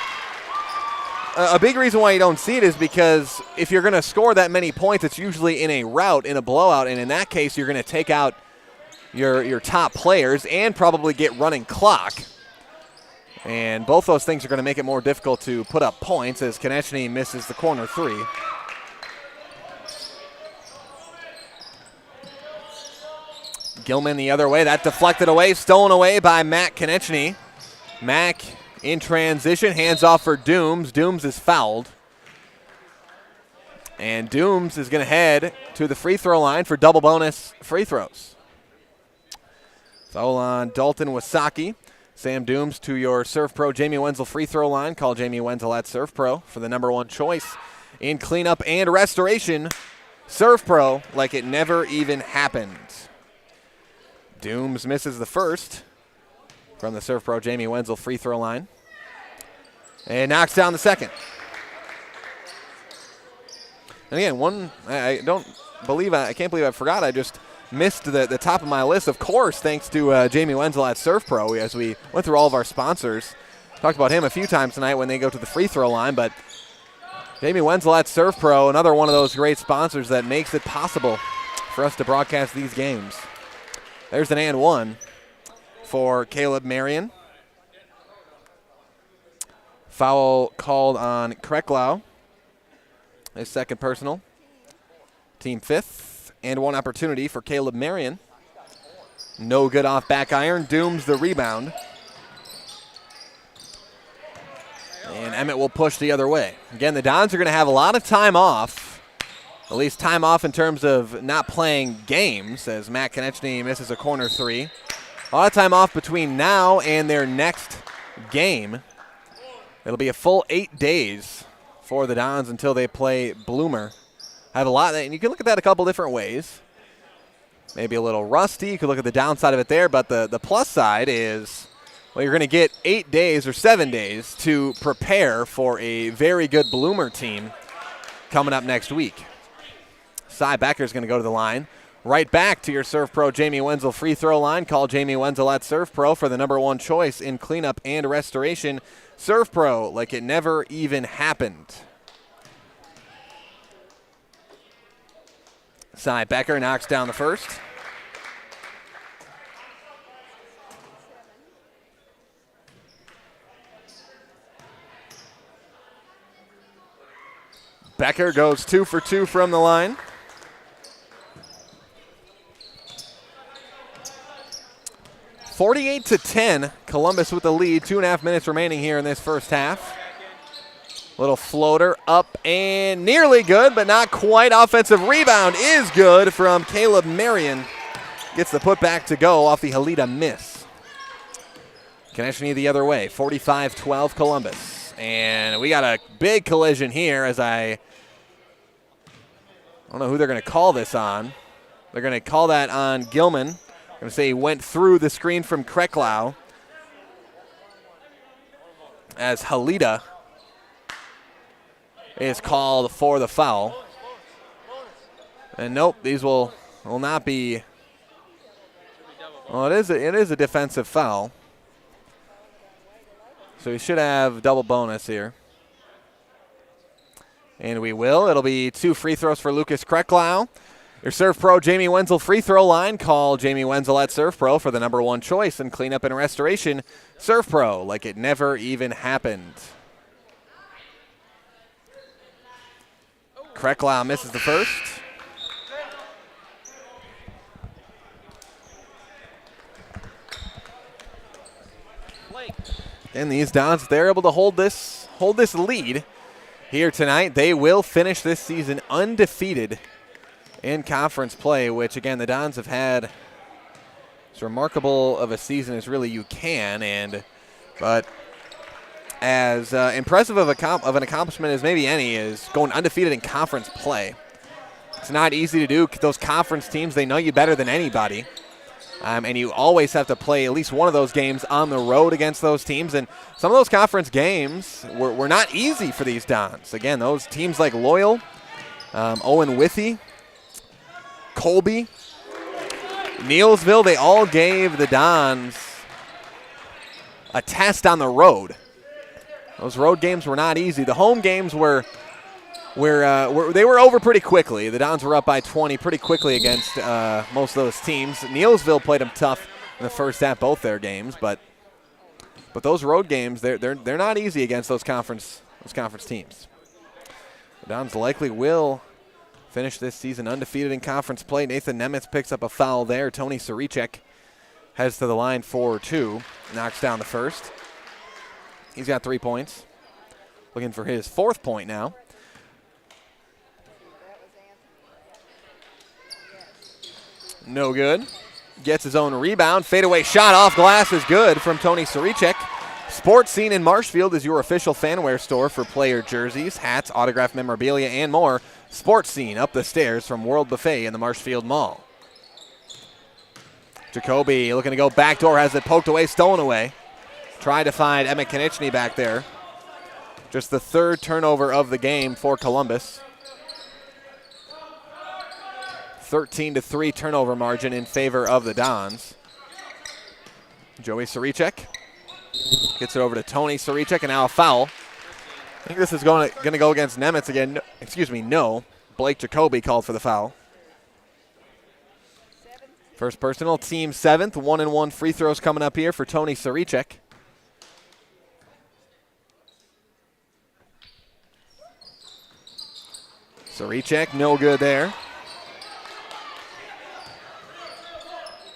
a big reason why you don't see it is because if you're going to score that many points, it's usually in a rout, in a blowout, and in that case, you're going to take out your top players and probably get running clock. And both those things are going to make it more difficult to put up points, as Konieczny misses the corner 3. Gilman the other way. That deflected away, stolen away by Matt Konieczny. Mack in transition, hands off for Dooms. Dooms is fouled. And Dooms is going to head to the free throw line for double bonus free throws. Foul on Dalton Wasaki. Sam Dooms to your Surf Pro Jamie Wenzel free throw line. Call Jamie Wenzel at Surf Pro for the number 1 choice in cleanup and restoration. Surf Pro, like it never even happened. Dooms misses the first from the Surf Pro Jamie Wenzel free throw line, and knocks down the second. And again, I can't believe I forgot. I just missed the top of my list. Of course, thanks to Jamie Wenzel at Surf Pro, as we went through all of our sponsors. Talked about him a few times tonight when they go to the free throw line, but Jamie Wenzel at Surf Pro, another one of those great sponsors that makes it possible for us to broadcast these games. There's an and 1 for Caleb Marion. Foul called on Kreklau. His second personal. Team 5th. And 1 opportunity for Caleb Marion. No good off back iron. Dooms the rebound. And Emmett will push the other way. Again, the Dons are going to have a lot of time off. At least time off in terms of not playing games, as Matt Konieczny misses a corner 3. A lot of time off between now and their next game. It'll be a full 8 days for the Dons until they play Bloomer. I have a lot, and you can look at that a couple different ways. Maybe a little rusty. You could look at the downside of it there, but the plus side is, well, you're going to get 8 days or 7 days to prepare for a very good Bloomer team coming up next week. Cy Becker's going to go to the line. Right back to your Surf Pro Jamie Wenzel free throw line. Call Jamie Wenzel at Surf Pro for the number 1 choice in cleanup and restoration. Surf Pro, like it never even happened. Cy Becker knocks down the first. Becker goes 2 for 2 from the line. (48-10), Columbus with the lead. 2.5 minutes remaining here in this first half. Little floater up and nearly good, but not quite. Offensive rebound is good from Caleb Marion. Gets the putback to go off the Halida miss. Konechny the other way, 45-12 Columbus. And we got a big collision here as I don't know who they're going to call this on. They're going to call that on Gilman. I'm going to say he went through the screen from Kreklau as Halida is called for the foul. And nope, these will not be. Well, it is a defensive foul. So we should have double bonus here. And we will. It'll be 2 free throws for Lucas Kreklau. Your Serve Pro Jamie Wenzel free throw line. Call Jamie Wenzel at Serve Pro for the #1 choice in cleanup and restoration. Serve Pro, like it never even happened. Kreklau misses the first. And these Dons, they're able to hold this lead here tonight. They will finish this season undefeated in conference play, which again the Dons have had as remarkable of a season as really you can, but as impressive of an accomplishment as maybe any is going undefeated in conference play. It's not easy to do. Those conference teams, they know you better than anybody. And you always have to play at least one of those games on the road against those teams. And some of those conference games were not easy for these Dons. Again, those teams like Loyal, Owen Withy, Colby, Neilsville, they all gave the Dons a test on the road. Those road games were not easy. The home games were over pretty quickly. The Dons were up by 20 pretty quickly against most of those teams. Neilsville played them tough in the first half, both their games, but those road games they're not easy against those conference teams. The Dons likely will finish this season undefeated in conference play. Nathan Nemitz picks up a foul there. Tony Saricek heads to the line for 2, knocks down the first. He's got 3 points. Looking for his 4th point now. No good. Gets his own rebound. Fadeaway shot off glass is good from Tony Saricek. Sports Scene in Marshfield is your official fanwear store for player jerseys, hats, autographed memorabilia, and more. Sports Scene up the stairs from World Buffet in the Marshfield Mall. Jacoby looking to go backdoor, has it poked away, stolen away. Tried to find Emmett Konechny back there. Just the 3rd turnover of the game for Columbus. 13-3 turnover margin in favor of the Dons. Joey Saricek gets it over to Tony Saricek, and now a foul. I think this is going to go against Nemitz again. No. Blake Jacoby called for the foul. First personal, team 7th. 1-and-1 free throws coming up here for Tony Saricek. Saricek, no good there.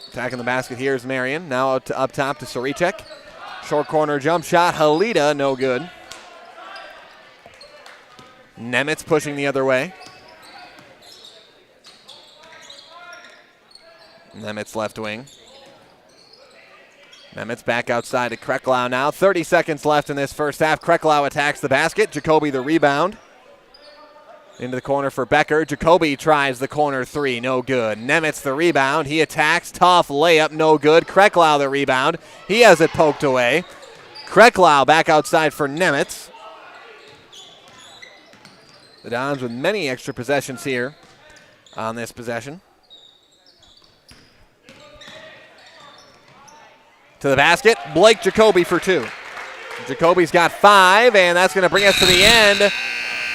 Attacking the basket here is Marion. Now up top to Saricek. Short corner jump shot. Halida, no good. Nemitz pushing the other way. Nemitz left wing. Nemitz back outside to Kreklau now. 30 seconds left in this first half. Kreklau attacks the basket. Jacoby the rebound. Into the corner for Becker. Jacoby tries the corner 3, no good. Nemitz the rebound. He attacks. Tough layup, no good. Kreklau the rebound. He has it poked away. Kreklau back outside for Nemitz. The Dons with many extra possessions here on this possession. To the basket. Blake Jacoby for 2. Jacoby's got 5, and that's going to bring us to the end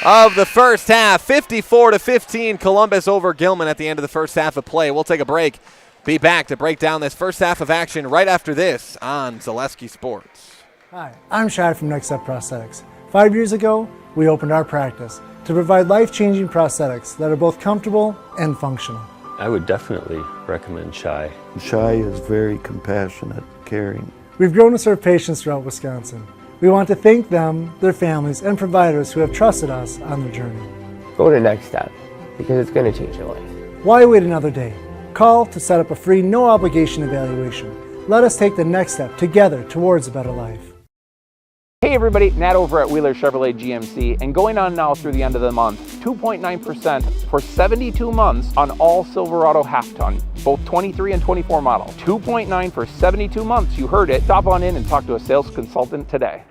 of the first half. 54-15, Columbus over Gilman at the end of the first half of play. We'll take a break. Be back to break down this first half of action right after this on Zaleski Sports. Hi, I'm Shad from Next Step Prosthetics. 5 years ago, we opened our practice to provide life-changing prosthetics that are both comfortable and functional. I would definitely recommend Shy. Shy is very compassionate, caring. We've grown to serve patients throughout Wisconsin. We want to thank them, their families, and providers who have trusted us on their journey. Go to Next Step, because it's going to change your life. Why wait another day? Call to set up a free, no-obligation evaluation. Let us take the next step together towards a better life. Hey everybody, Nat over at Wheeler Chevrolet GMC, and going on now through the end of the month, 2.9% for 72 months on all Silverado half-ton, both 23 and 24 model. 2.9 for 72 months, you heard it. Stop on in and talk to a sales consultant today.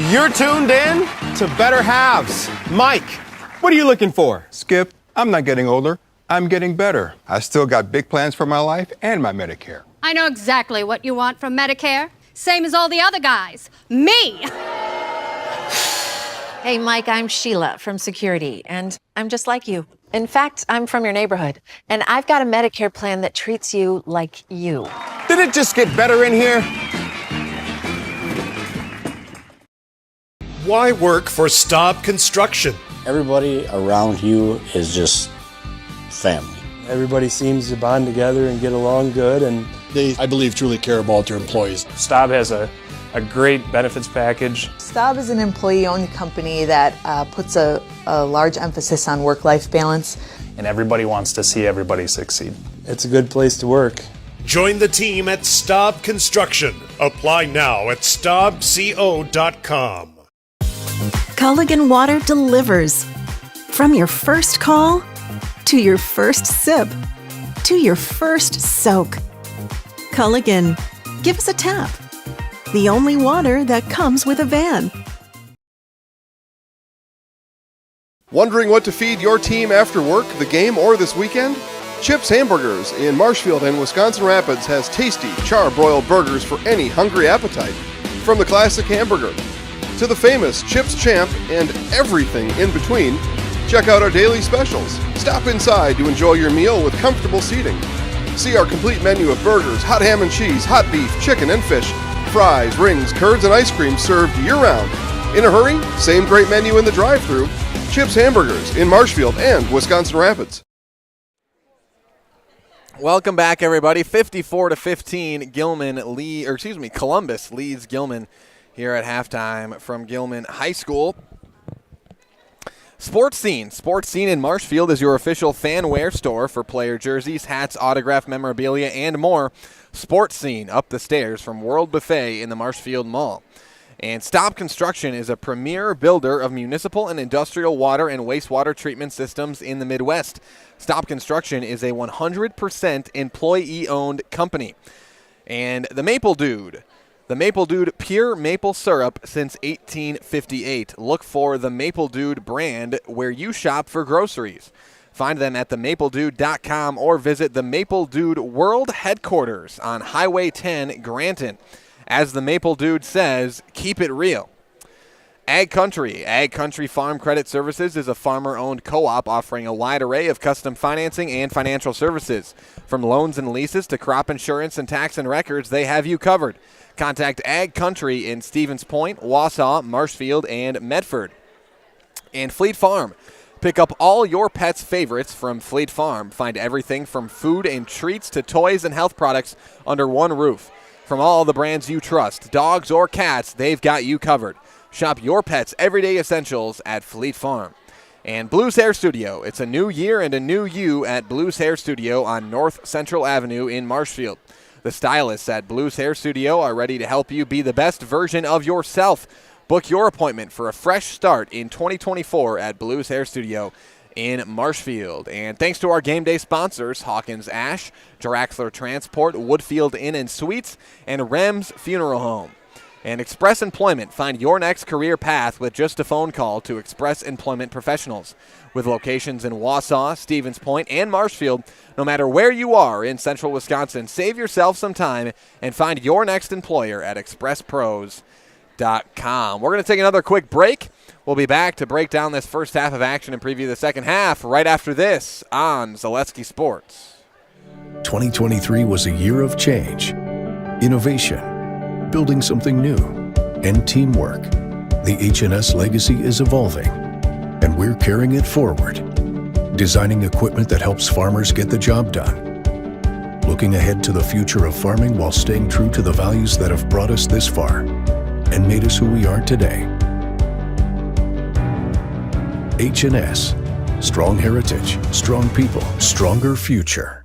You're tuned in to Better Halves. Mike, what are you looking for? Skip, I'm not getting older, I'm getting better. I still got big plans for my life and my Medicare. I know exactly what you want from Medicare. Same as all the other guys. Me! Hey, Mike, I'm Sheila from Security, and I'm just like you. In fact, I'm from your neighborhood, and I've got a Medicare plan that treats you like you. Did it just get better in here? Why work for Staub Construction? Everybody around you is just family. Everybody seems to bond together and get along good, and they, I believe, truly care about their employees. Staub has a great benefits package. Staub is an employee-owned company that puts a large emphasis on work-life balance. And everybody wants to see everybody succeed. It's a good place to work. Join the team at Staub Construction. Apply now at staubco.com. Culligan Water delivers. From your first call, to your first sip, to your first soak. Culligan, give us a tap. The only water that comes with a van. Wondering what to feed your team after work, the game, or this weekend? Chips Hamburgers in Marshfield and Wisconsin Rapids has tasty char-broiled burgers for any hungry appetite. From the classic hamburger to the famous Chips Champ and everything in between, check out our daily specials. Stop inside to enjoy your meal with comfortable seating. See our complete menu of burgers, hot ham and cheese, hot beef, chicken and fish, fries, rings, curds, and ice cream served year-round. In a hurry? Same great menu in the drive-thru. Chips Hamburgers in Marshfield and Wisconsin Rapids. Welcome back, everybody. 54-15, Columbus leads Gilman here at halftime from Gilman High School. Sports Scene in Marshfield is your official fan wear store for player jerseys, hats, autographed memorabilia, and more. Sports Scene, up the stairs from World Buffet in the Marshfield Mall. And Staub Construction is a premier builder of municipal and industrial water and wastewater treatment systems in the Midwest. Staub Construction is a 100% employee-owned company. And the Maple Dude pure maple syrup since 1858. Look for the Maple Dude brand where you shop for groceries. Find them at themapledude.com or visit the Maple Dude World Headquarters on Highway 10, Granton. As the Maple Dude says, keep it real. Ag Country Farm Credit Services is a farmer-owned co-op offering a wide array of custom financing and financial services. From loans and leases to crop insurance and tax and records, they have you covered. Contact Ag Country in Stevens Point, Wausau, Marshfield, and Medford. And Fleet Farm. Pick up all your pets' favorites from Fleet Farm. Find everything from food and treats to toys and health products under one roof. From all the brands you trust, dogs or cats, they've got you covered. Shop your pets' everyday essentials at Fleet Farm. And Blues Hair Studio. It's a new year and a new you at Blues Hair Studio on North Central Avenue in Marshfield. The stylists at Blues Hair Studio are ready to help you be the best version of yourself. Book your appointment for a fresh start in 2024 at Blues Hair Studio in Marshfield. And thanks to our game day sponsors, Hawkins Ash, Draxler Transport, Woodfield Inn and Suites, and Rems Funeral Home. And Express Employment. Find your next career path with just a phone call to Express Employment Professionals. With locations in Wausau, Stevens Point, and Marshfield, no matter where you are in central Wisconsin, save yourself some time and find your next employer at expresspros.com. We're going to take another quick break. We'll be back to break down this first half of action and preview the second half right after this on Zaleski Sports. 2023 was a year of change, innovation, building something new, and teamwork. The H&S legacy is evolving, and we're carrying it forward, designing equipment that helps farmers get the job done, looking ahead to the future of farming while staying true to the values that have brought us this far and made us who we are today. H&S, strong heritage, strong people, stronger future.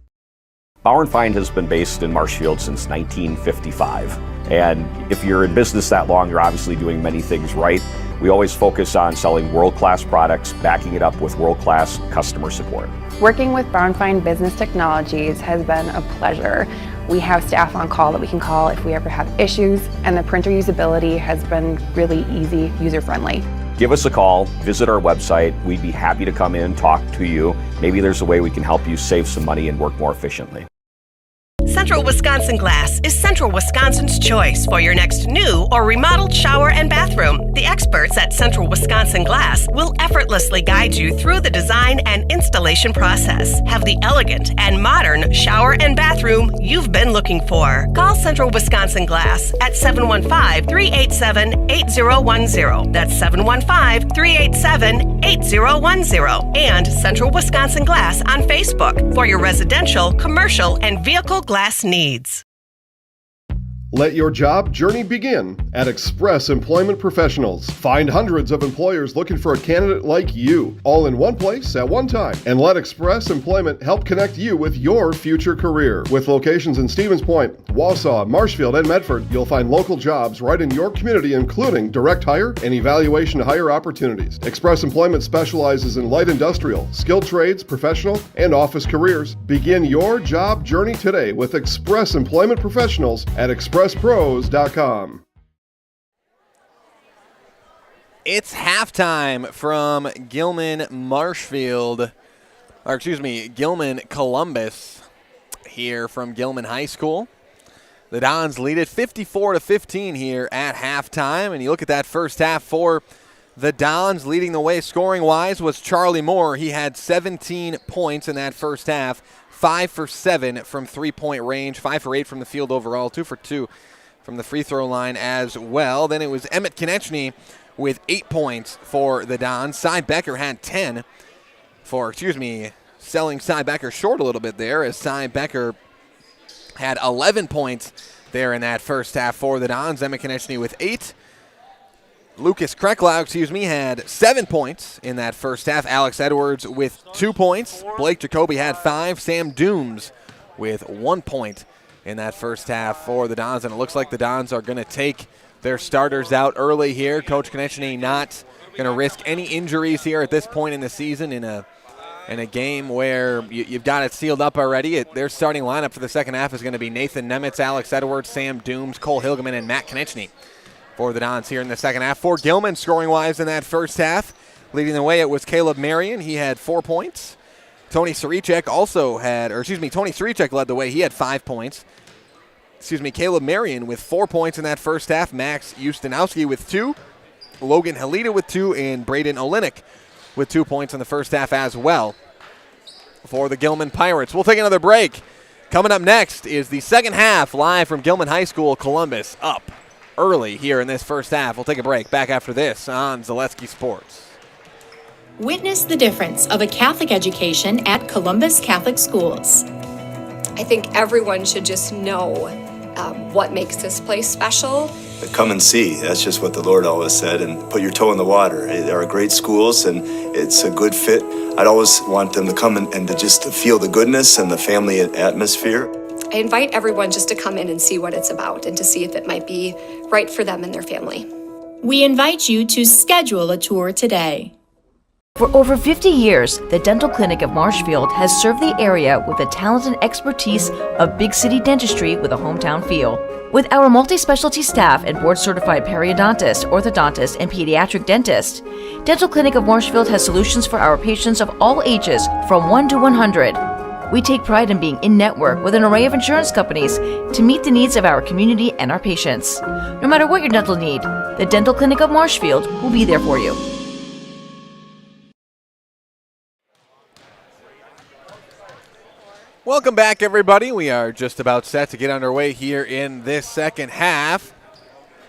Bauer & Feind has been based in Marshfield since 1955. And if you're in business that long, you're obviously doing many things right. We always focus on selling world-class products, backing it up with world-class customer support. Working with Bauer & Feind Business Technologies has been a pleasure. We have staff on call that we can call if we ever have issues, and the printer usability has been really easy, user-friendly. Give us a call, visit our website. We'd be happy to come in, talk to you. Maybe there's a way we can help you save some money and work more efficiently. Central Wisconsin Glass is Central Wisconsin's choice for your next new or remodeled shower and bathroom. The experts at Central Wisconsin Glass will effortlessly guide you through the design and installation process. Have the elegant and modern shower and bathroom you've been looking for. Call Central Wisconsin Glass at 715-387-8010. That's 715-387-8010. And Central Wisconsin Glass on Facebook for your residential, commercial, and vehicle glass needs. Let your job journey begin at Express Employment Professionals. Find hundreds of employers looking for a candidate like you, all in one place at one time. And let Express Employment help connect you with your future career. With locations in Stevens Point, Wausau, Marshfield, and Medford, you'll find local jobs right in your community, including direct hire and evaluation to hire opportunities. Express Employment specializes in light industrial, skilled trades, professional, and office careers. Begin your job journey today with Express Employment Professionals at expresspros.com. It's halftime from Gilman Columbus here from Gilman High School. The Dons lead it 54-15 here at halftime. And you look at that first half for the Dons, leading the way scoring-wise was Charlie Moore. He had 17 points in that first half, 5 for 7 from three-point range, 5 for 8 from the field overall, 2 for 2 from the free throw line as well. Then it was Emmett Konechny with 8 points for the Dons. Cy Becker had 10 selling Cy Becker short a little bit there, as Cy Becker had 11 points there in that first half for the Dons. Emmett Konechny with 8. Lucas Kreklau, had 7 points in that first half. Alex Edwards with 2 points. Blake Jacoby had 5. Sam Dooms with 1 point in that first half for the Dons. And it looks like the Dons are going to take their starters out early here. Coach Konechny not going to risk any injuries here at this point in the season in a game where you've got it sealed up already. Their starting lineup for the second half is going to be Nathan Nemitz, Alex Edwards, Sam Dooms, Cole Hilgeman, and Matt Konechny for the Dons here in the second half. For Gilman, scoring-wise in that first half, leading the way, it was Caleb Marion. He had 4 points. Tony Sarichek Tony Sarichek led the way. He had 5 points. Caleb Marion with 4 points in that first half. Max Ustinowski with 2. Logan Halita with 2. And Braden Olenek with 2 points in the first half as well for the Gilman Pirates. We'll take another break. Coming up next is the second half live from Gilman High School, Columbus, up early here in this first half. We'll take a break. Back after this on Zaleski Sports. Witness the difference of a Catholic education at Columbus Catholic Schools. I think everyone should just know what makes this place special. Come and see. That's just what the Lord always said, and put your toe in the water. There are great schools, and it's a good fit. I'd always want them to come and to just feel the goodness and the family atmosphere. I invite everyone just to come in and see what it's about and to see if it might be right for them and their family. We invite you to schedule a tour today. For over 50 years, the Dental Clinic of Marshfield has served the area with the talent and expertise of big city dentistry with a hometown feel. With our multi-specialty staff and board-certified periodontist, orthodontist, and pediatric dentist, Dental Clinic of Marshfield has solutions for our patients of all ages from 1 to 100. We take pride in being in-network with an array of insurance companies to meet the needs of our community and our patients. No matter what your dental need, the Dental Clinic of Marshfield will be there for you. Welcome back, everybody. We are just about set to get underway here in this second half.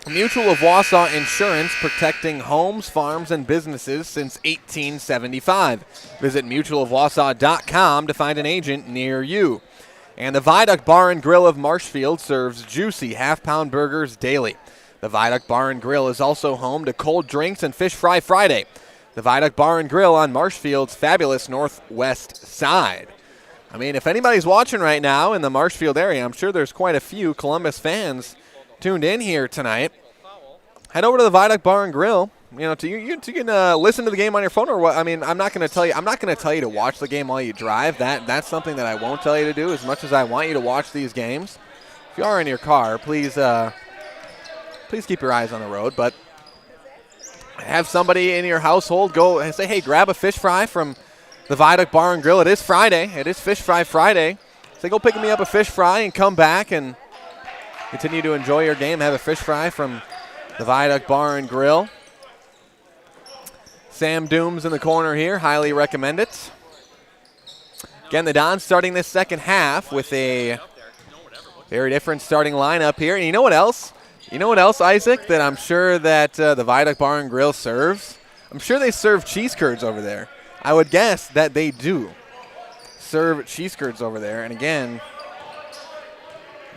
Mutual of Wausau Insurance, protecting homes, farms, and businesses since 1875. Visit mutualofwausau.com to find an agent near you. And the Viaduct Bar and Grill of Marshfield serves juicy half-pound burgers daily. The Viaduct Bar and Grill is also home to cold drinks and Fish Fry Friday. The Viaduct Bar and Grill on Marshfield's fabulous northwest side. I mean, if anybody's watching right now in the Marshfield area, I'm sure there's quite a few Columbus fans tuned in here tonight. Head over to the Viaduct Bar and Grill. You know, you can listen to the game on your phone or what. I mean, I'm not going to tell you to watch the game while you drive. That's something that I won't tell you to do. As much as I want you to watch these games, if you are in your car, please keep your eyes on the road. But have somebody in your household go and say, hey, grab a fish fry from the Viaduct Bar and Grill. It is Friday. It is Fish Fry Friday. Say, go pick me up a fish fry and come back and continue to enjoy your game. Have a fish fry from the Viaduct Bar and Grill. Sam Dooms in the corner here. Highly recommend it. Again, the Dons starting this second half with a very different starting lineup here. And you know what else? Isaac, that I'm sure that the Viaduct Bar and Grill serves? I'm sure they serve cheese curds over there. I would guess that they do serve cheese curds over there. And again,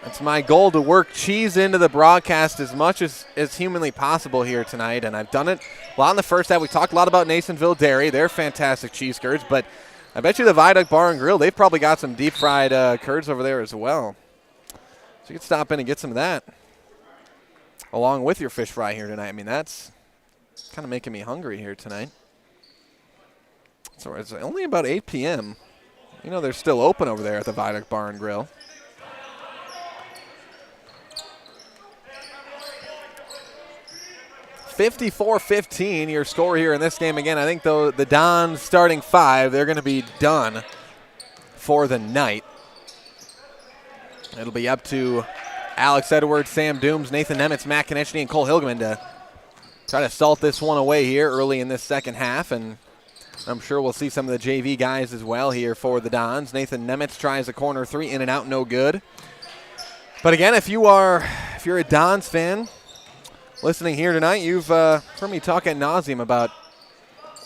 it's my goal to work cheese into the broadcast as much as humanly possible here tonight, and I've done it a lot in the first half. We talked a lot about Nasonville Dairy. They're fantastic cheese curds, but I bet you the Viaduct Bar and Grill, they've probably got some deep-fried curds over there as well. So you can stop in and get some of that along with your fish fry here tonight. I mean, that's kind of making me hungry here tonight. So it's only about 8 p.m. You know they're still open over there at the Viaduct Bar and Grill. (54-15) your score here in this game. Again, I think though the Dons starting five, they're going to be done for the night. It'll be up to Alex Edwards, Sam Dooms, Nathan Nemitz, Matt Konechny, and Cole Hilgeman to try to salt this one away here early in this second half, and I'm sure we'll see some of the JV guys as well here for the Dons. Nathan Nemitz tries a corner three, in and out, no good. But again, if you're a Dons fan listening here tonight, you've heard me talk ad nauseum about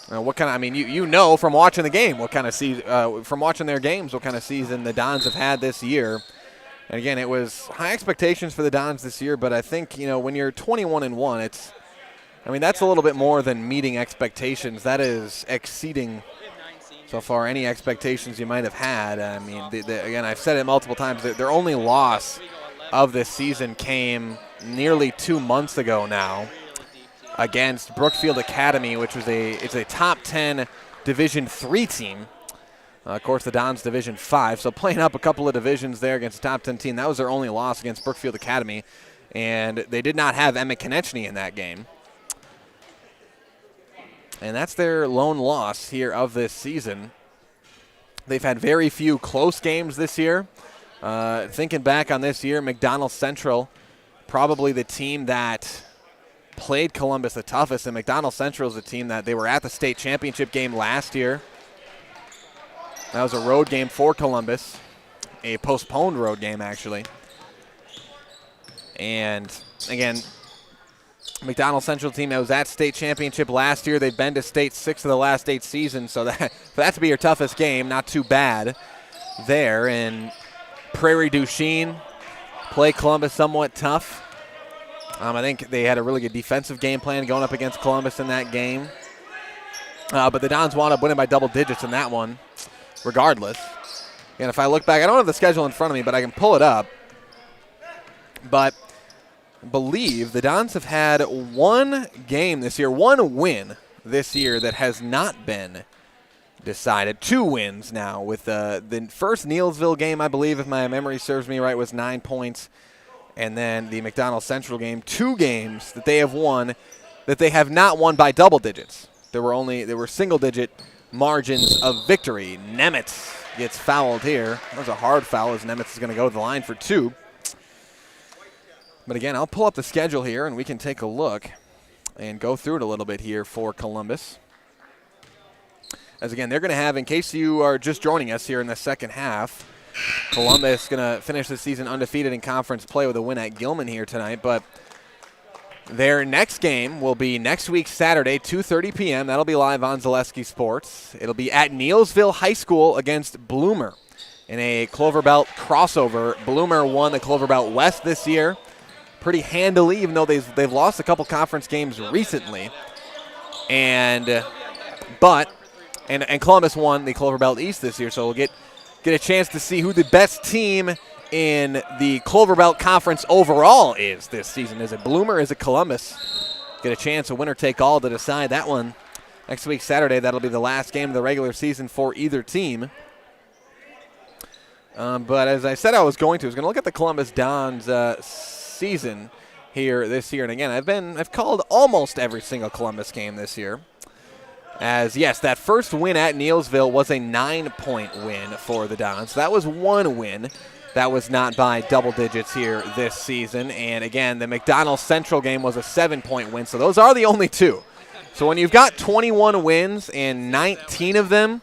what kind of, I mean, you know from watching the game what kind of from watching their games what kind of season the Dons have had this year. And again, it was high expectations for the Dons this year, but I think, when you're 21-1, that's a little bit more than meeting expectations. That is exceeding so far any expectations you might have had. I mean, again, I've said it multiple times, their only loss of this season came nearly 2 months ago now against Brookfield Academy, which was it's a top 10 Division III team. Of course, the Dons Division 5, so playing up a couple of divisions there against a top 10 team. That was their only loss against Brookfield Academy, and they did not have Emmett Konechny in that game. And that's their lone loss here of this season. They've had very few close games this year. Thinking back on this year, McDonald Central, probably the team that played Columbus the toughest, and McDonald Central is a team that they were at the state championship game last year. That was a road game for Columbus, a postponed road game actually. And again, McDonald Central team that was at state championship last year. They've been to state 6 of the last 8 seasons, so for that to be your toughest game, not too bad there. And Prairie du Chien play Columbus somewhat tough. I think they had a really good defensive game plan going up against Columbus in that game. But the Dons wound up winning by double digits in that one, regardless. And if I look back, I don't have the schedule in front of me, but I can pull it up. But I believe the Dons have had one game this year, one win this year that has not been decided. 2 wins now with the first Neilsville game, I believe, if my memory serves me right, was 9 points. And then the McDonald Central game, 2 games that they have won that they have not won by double digits. There were single-digit margins of victory. Nemitz gets fouled here. That was a hard foul as Nemitz is going to go to the line for 2. But again, I'll pull up the schedule here and we can take a look and go through it a little bit here for Columbus. As again, they're going to have, in case you are just joining us here in the second half, Columbus going to finish the season undefeated in conference play with a win at Gilman here tonight. But Their next game will be next week, Saturday, 2:30 p.m. That'll be live on Zaleski Sports. It'll be at Neilsville High School against Bloomer in a Clover Belt crossover. Bloomer won the Clover Belt West this year pretty handily, even though they've lost a couple conference games recently. And Columbus won the Clover Belt East this year, so we'll get a chance to see who the best team in the Clover Belt Conference overall is this season. Is it Bloomer? Is it Columbus? Get a chance, a winner-take-all, to decide that one next week, Saturday. That'll be the last game of the regular season for either team. But as I said I was going to look at the Columbus Dons season here this year. And again, I've called almost every single Columbus game this year. As, yes, that first win at Neilsville was a 9-point win for the Dons. That was one win. That was not by double digits here this season. And again, the McDonald Central game was a 7-point win. So those are the only two. So when you've got 21 wins and 19 of them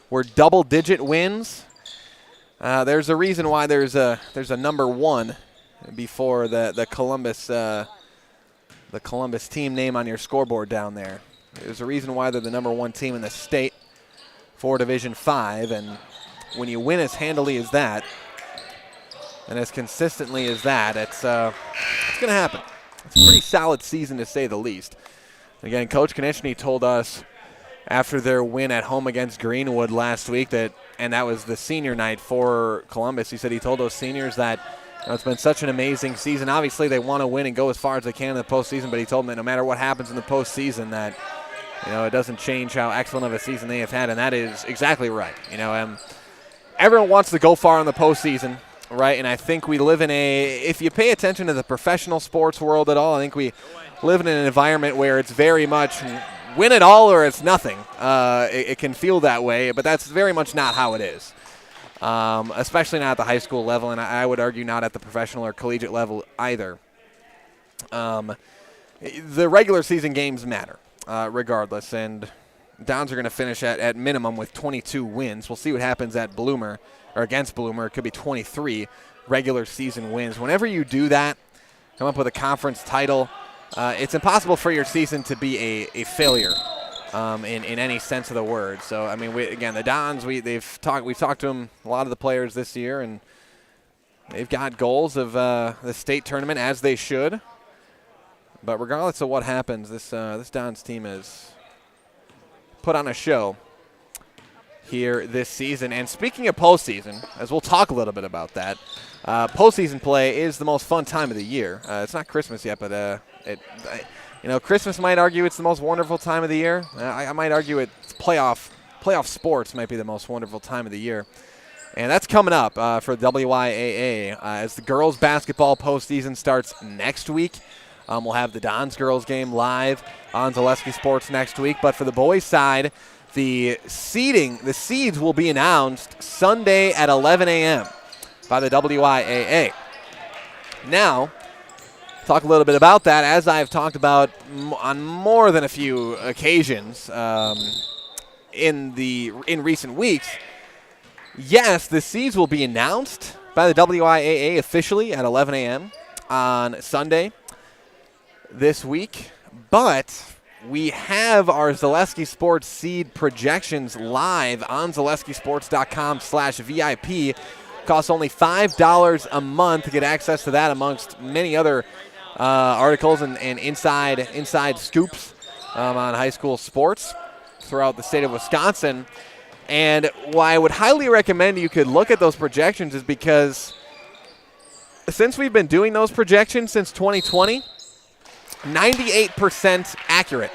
were double-digit wins, there's a reason why there's a number one before the Columbus team name on your scoreboard down there. There's a reason why they're the number one team in the state for Division 5, and when you win as handily as that and as consistently as that, it's going to happen. It's a pretty solid season to say the least. Again, Coach Konechny told us after their win at home against Greenwood last week and that was the senior night for Columbus. He said he told those seniors that it's been such an amazing season. Obviously, they want to win and go as far as they can in the postseason, but he told them that no matter what happens in the postseason, that it doesn't change how excellent of a season they have had, and that is exactly right. Everyone wants to go far in the postseason, right? And I think we live in if you pay attention to the professional sports world at all, I think we live in an environment where it's very much win it all or it's nothing. It can feel that way, but that's very much not how it is. Especially not at the high school level, and I would argue not at the professional or collegiate level either. The regular season games matter, regardless, and Dons are going to finish at minimum with 22 wins. We'll see what happens at Bloomer, or against Bloomer. It could be 23 regular season wins. Whenever you do that, come up with a conference title, it's impossible for your season to be a failure. In any sense of the word. So, I mean, the Dons, we've talked to them, a lot of the players this year, and they've got goals of the state tournament, as they should. But regardless of what happens, this Dons team has put on a show here this season. And speaking of postseason, as we'll talk a little bit about that, postseason play is the most fun time of the year. It's not Christmas yet, but Christmas might argue it's the most wonderful time of the year. I might argue it's playoff sports might be the most wonderful time of the year. And that's coming up for WIAA as the girls basketball postseason starts next week. We'll have the Dons girls game live on Zaleski Sports next week. But for the boys side, the seeds will be announced Sunday at 11 a.m. by the WIAA. Now, talk a little bit about that, as I've talked about on more than a few occasions in recent weeks. Yes, the seeds will be announced by the WIAA officially at 11 a.m. on Sunday this week, but we have our Zaleski Sports seed projections live on ZaleskiSports.com/VIP. Costs only $5 a month to get access to that, amongst many other articles and inside scoops on high school sports throughout the state of Wisconsin. And why I would highly recommend you could look at those projections is because since we've been doing those projections since 2020, 98% accurate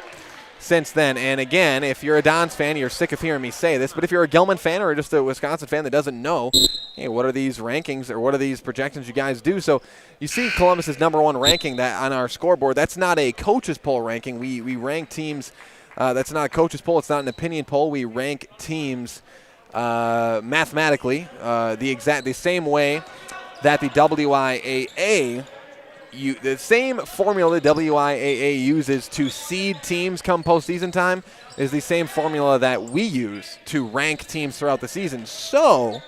since then. And again, if you're a Dons fan, you're sick of hearing me say this, but if you're a Gilman fan or just a Wisconsin fan that doesn't know, hey, what are these rankings or what are these projections you guys do? So you see Columbus's #1 ranking that on our scoreboard. That's not a coaches poll ranking. We rank teams. That's not a coaches poll. It's not an opinion poll. We rank teams mathematically the same way that the WIAA, the same formula the WIAA uses to seed teams come postseason time is the same formula that we use to rank teams throughout the season. So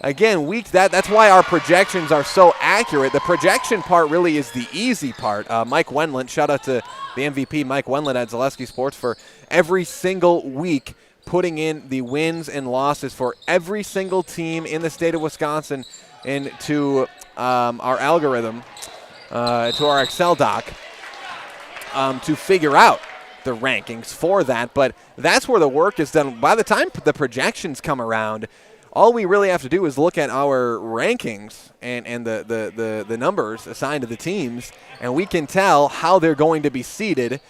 again, that's why our projections are so accurate. The projection part really is the easy part. Mike Wendlandt, shout out to the MVP, Mike Wendlandt at Zaleski Sports, for every single week putting in the wins and losses for every single team in the state of Wisconsin into our algorithm, to our Excel doc, to figure out the rankings for that. But that's where the work is done. By the time the projections come around, all we really have to do is look at our rankings and the numbers assigned to the teams, and we can tell how they're going to be seeded,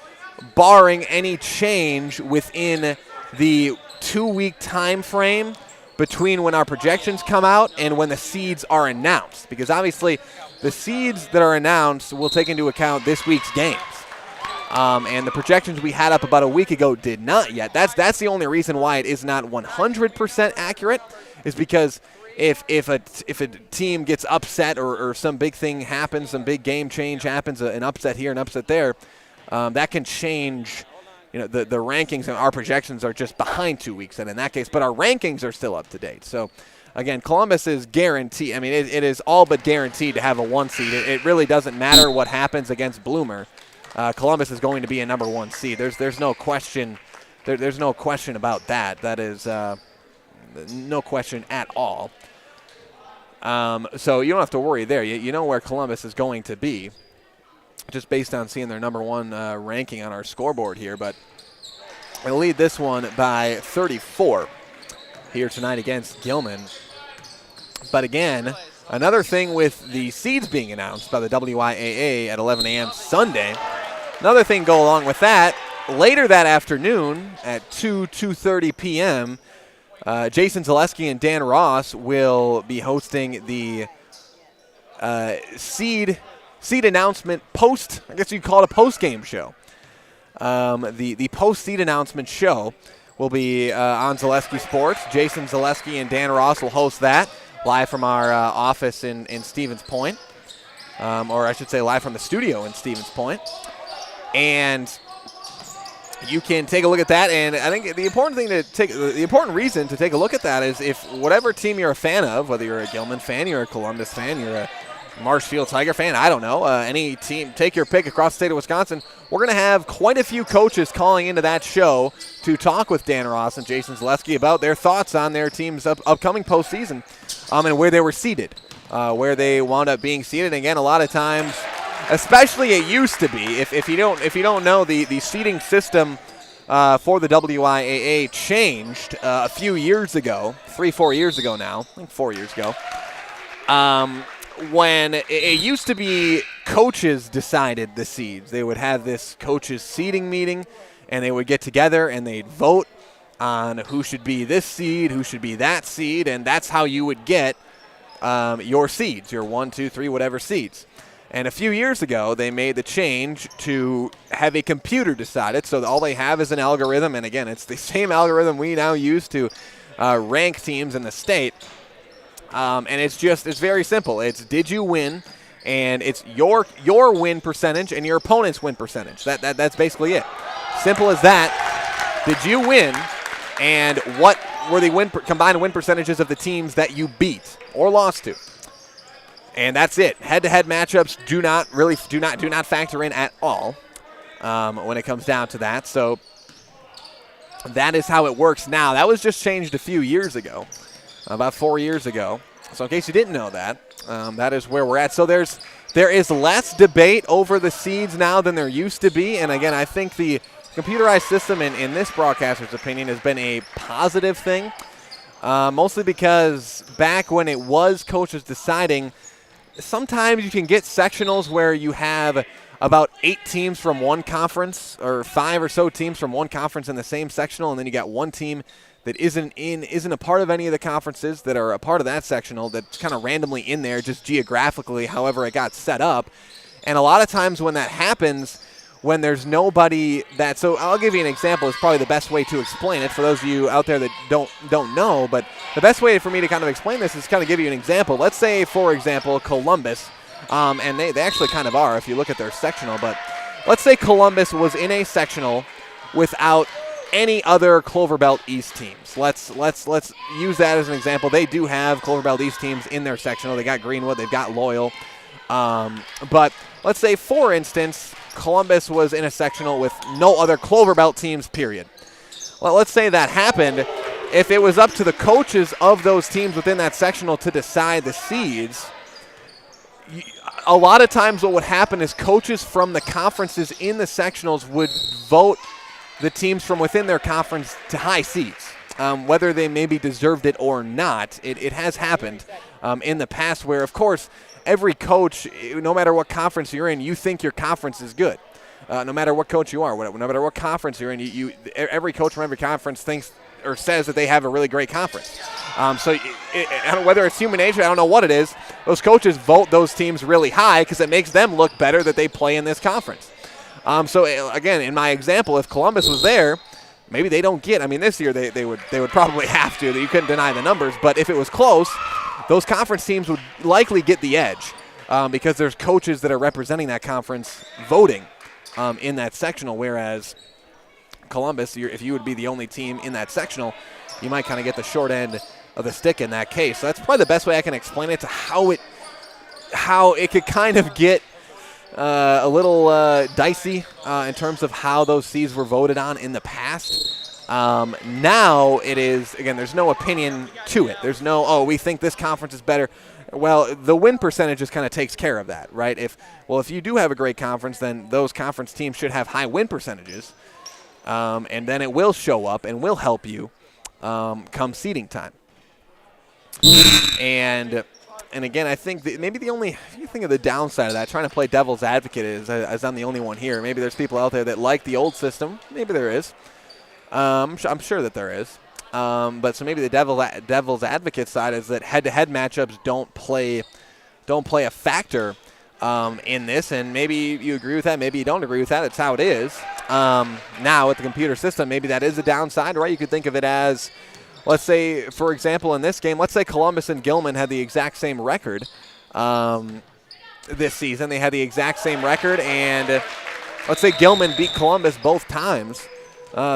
barring any change within the 2-week time frame between when our projections come out and when the seeds are announced. Because obviously the seeds that are announced will take into account this week's games. And the projections we had up about a week ago did not yet. That's the only reason why it is not 100% accurate, is because if a team gets upset or some big thing happens, some big game change happens, an upset here, an upset there, that can change. The rankings and our projections are just behind 2 weeks, and in that case, but our rankings are still up to date. So, again, Columbus is guaranteed. I mean, it is all but guaranteed to have a 1 seed. It really doesn't matter what happens against Bloomer. Columbus is going to be a number 1 seed. There's no question. There's no question about that. That is no question at all. So you don't have to worry there. You know where Columbus is going to be, just based on seeing their number 1 ranking on our scoreboard here. But they'll lead this one by 34 here tonight against Gilman. But again, another thing with the seeds being announced by the WIAA at 11 a.m. Sunday, another thing go along with that, later that afternoon at 2:30 p.m., Jason Zaleski and Dan Ross will be hosting the seed announcement post, I guess you'd call it a post-game show. The post-seed announcement show will be on Zaleski Sports. Jason Zaleski and Dan Ross will host that live from our office in Stevens Point, or I should say live from the studio in Stevens Point. And you can take a look at that, and I think the important reason to take a look at that is if whatever team you're a fan of, whether you're a Gilman fan, you're a Columbus fan, you're a Marshfield Tiger fan, I don't know, any team, take your pick across the state of Wisconsin. We're going to have quite a few coaches calling into that show to talk with Dan Ross and Jason Zaleski about their thoughts on their team's upcoming postseason, and where they were seeded, where they wound up being seeded. Again, a lot of times, especially it used to be, if you don't know, the seeding system for the WIAA changed a few years ago, 3-4 years ago now, I think 4 years ago. When it used to be coaches decided the seeds. They would have this coaches seeding meeting, and they would get together and they'd vote on who should be this seed, who should be that seed, and that's how you would get your seeds, your 1, 2, 3, whatever seeds. And a few years ago, they made the change to have a computer decide it, so all they have is an algorithm, and again, it's the same algorithm we now use to rank teams in the state. And it's very simple. It's did you win, and it's your win percentage and your opponent's win percentage. That's basically it. Simple as that. Did you win, and what were the combined win percentages of the teams that you beat or lost to? And that's it. Head-to-head matchups do not factor in at all when it comes down to that. So that is how it works now. That was just changed a few years ago. About 4 years ago. So in case you didn't know that, that is where we're at. So there is less debate over the seeds now than there used to be. And again, I think the computerized system in this broadcaster's opinion has been a positive thing. Mostly because back when it was coaches deciding, sometimes you can get sectionals where you have about 8 teams from one conference or 5 or so teams from one conference in the same sectional, and then you got one team that isn't a part of any of the conferences that are a part of that sectional that's kind of randomly in there just geographically, however it got set up. And a lot of times when that happens, when there's nobody that, so I'll give you an example. It's probably the best way to explain it for those of you out there that don't know, but the best way for me to kind of explain this is kind of give you an example. Let's say, for example, Columbus, and they actually kind of are if you look at their sectional, but let's say Columbus was in a sectional without any other Clover Belt East teams. Let's use that as an example. They do have Clover Belt East teams in their sectional. They got Greenwood, they've got Loyal. But let's say, for instance, Columbus was in a sectional with no other Clover Belt teams, period. Well, let's say that happened. If it was up to the coaches of those teams within that sectional to decide the seeds, a lot of times what would happen is coaches from the conferences in the sectionals would vote the teams from within their conference to high seeds. Whether they maybe deserved it or not, it has happened in the past where, of course, every coach, no matter what conference you're in, you think your conference is good. No matter what coach you are, no matter what conference you're in, every coach from every conference thinks or says that they have a really great conference. So whether it's human nature, I don't know what it is, those coaches vote those teams really high because it makes them look better that they play in this conference. So again, in my example, if Columbus was there, maybe they don't get, I mean, this year they would probably have to. You couldn't deny the numbers. But if it was close, those conference teams would likely get the edge because there's coaches that are representing that conference voting in that sectional, whereas Columbus, if you would be the only team in that sectional, you might kind of get the short end of the stick in that case. So that's probably the best way I can explain it to how it could kind of get a little dicey in terms of how those seeds were voted on in the past. Now it is, again, there's no opinion to it. There's no, we think this conference is better. Well, the win percentage just kind of takes care of that, right? If you do have a great conference, then those conference teams should have high win percentages, and then it will show up and will help you come seeding time. And again, I think that maybe if you think of the downside of that, trying to play devil's advocate as I'm the only one here. Maybe there's people out there that like the old system. Maybe there is. I'm sure that there is. But so maybe the devil's advocate side is that head-to-head matchups don't play a factor in this, and maybe you agree with that, maybe you don't agree with that. That's how it is. Now with the computer system, maybe that is a downside, right? You could think of it as, let's say, for example, in this game, let's say Columbus and Gilman had the exact same record this season. They had the exact same record, and let's say Gilman beat Columbus both times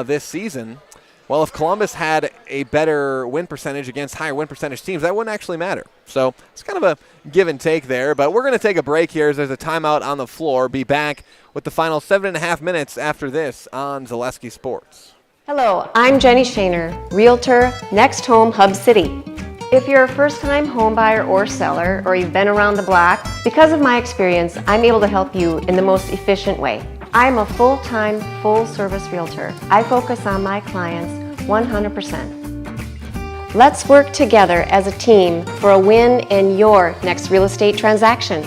this season. Well, if Columbus had a better win percentage against higher win percentage teams, that wouldn't actually matter. So it's kind of a give and take there. But we're going to take a break here as there's a timeout on the floor. Be back with the final 7.5 minutes after this on Zaleski Sports. Hello, I'm Jenny Shaner, Realtor, Next Home Hub City. If you're a first-time home buyer or seller, or you've been around the block, because of my experience, I'm able to help you in the most efficient way. I'm a full-time, full-service realtor. I focus on my clients 100%. Let's work together as a team for a win in your next real estate transaction.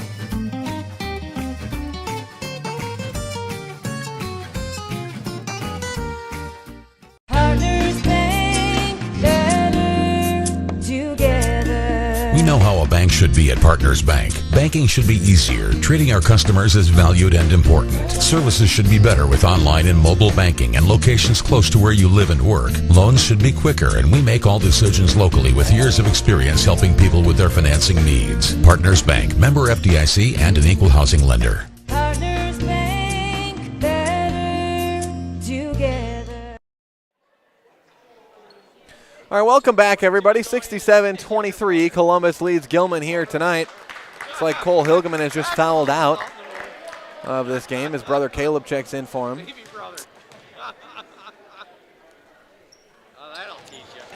We know how a bank should be at Partners Bank. Banking should be easier, treating our customers as valued and important. Services should be better with online and mobile banking and locations close to where you live and work. Loans should be quicker, and we make all decisions locally with years of experience helping people with their financing needs. Partners Bank, member FDIC, and an equal housing lender. Partners Bank, better together. All right, welcome back, everybody. 67-23, Columbus leads Gilman here tonight. It's like Cole Hilgeman has just fouled out of this game. His brother Caleb checks in for him.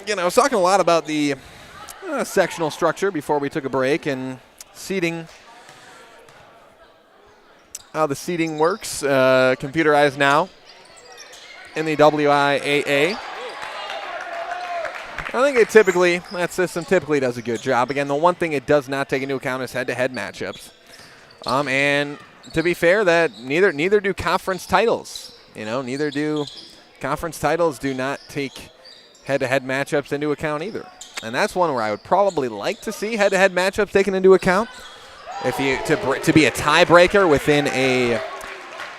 Again, I was talking a lot about the sectional structure before we took a break and seating, how the seating works, computerized now in the WIAA. I think that system typically does a good job. Again, the one thing it does not take into account is head-to-head matchups. And to be fair, that neither do conference titles. Neither do conference titles do not take head-to-head matchups into account either. And that's one where I would probably like to see head-to-head matchups taken into account. To be a tiebreaker within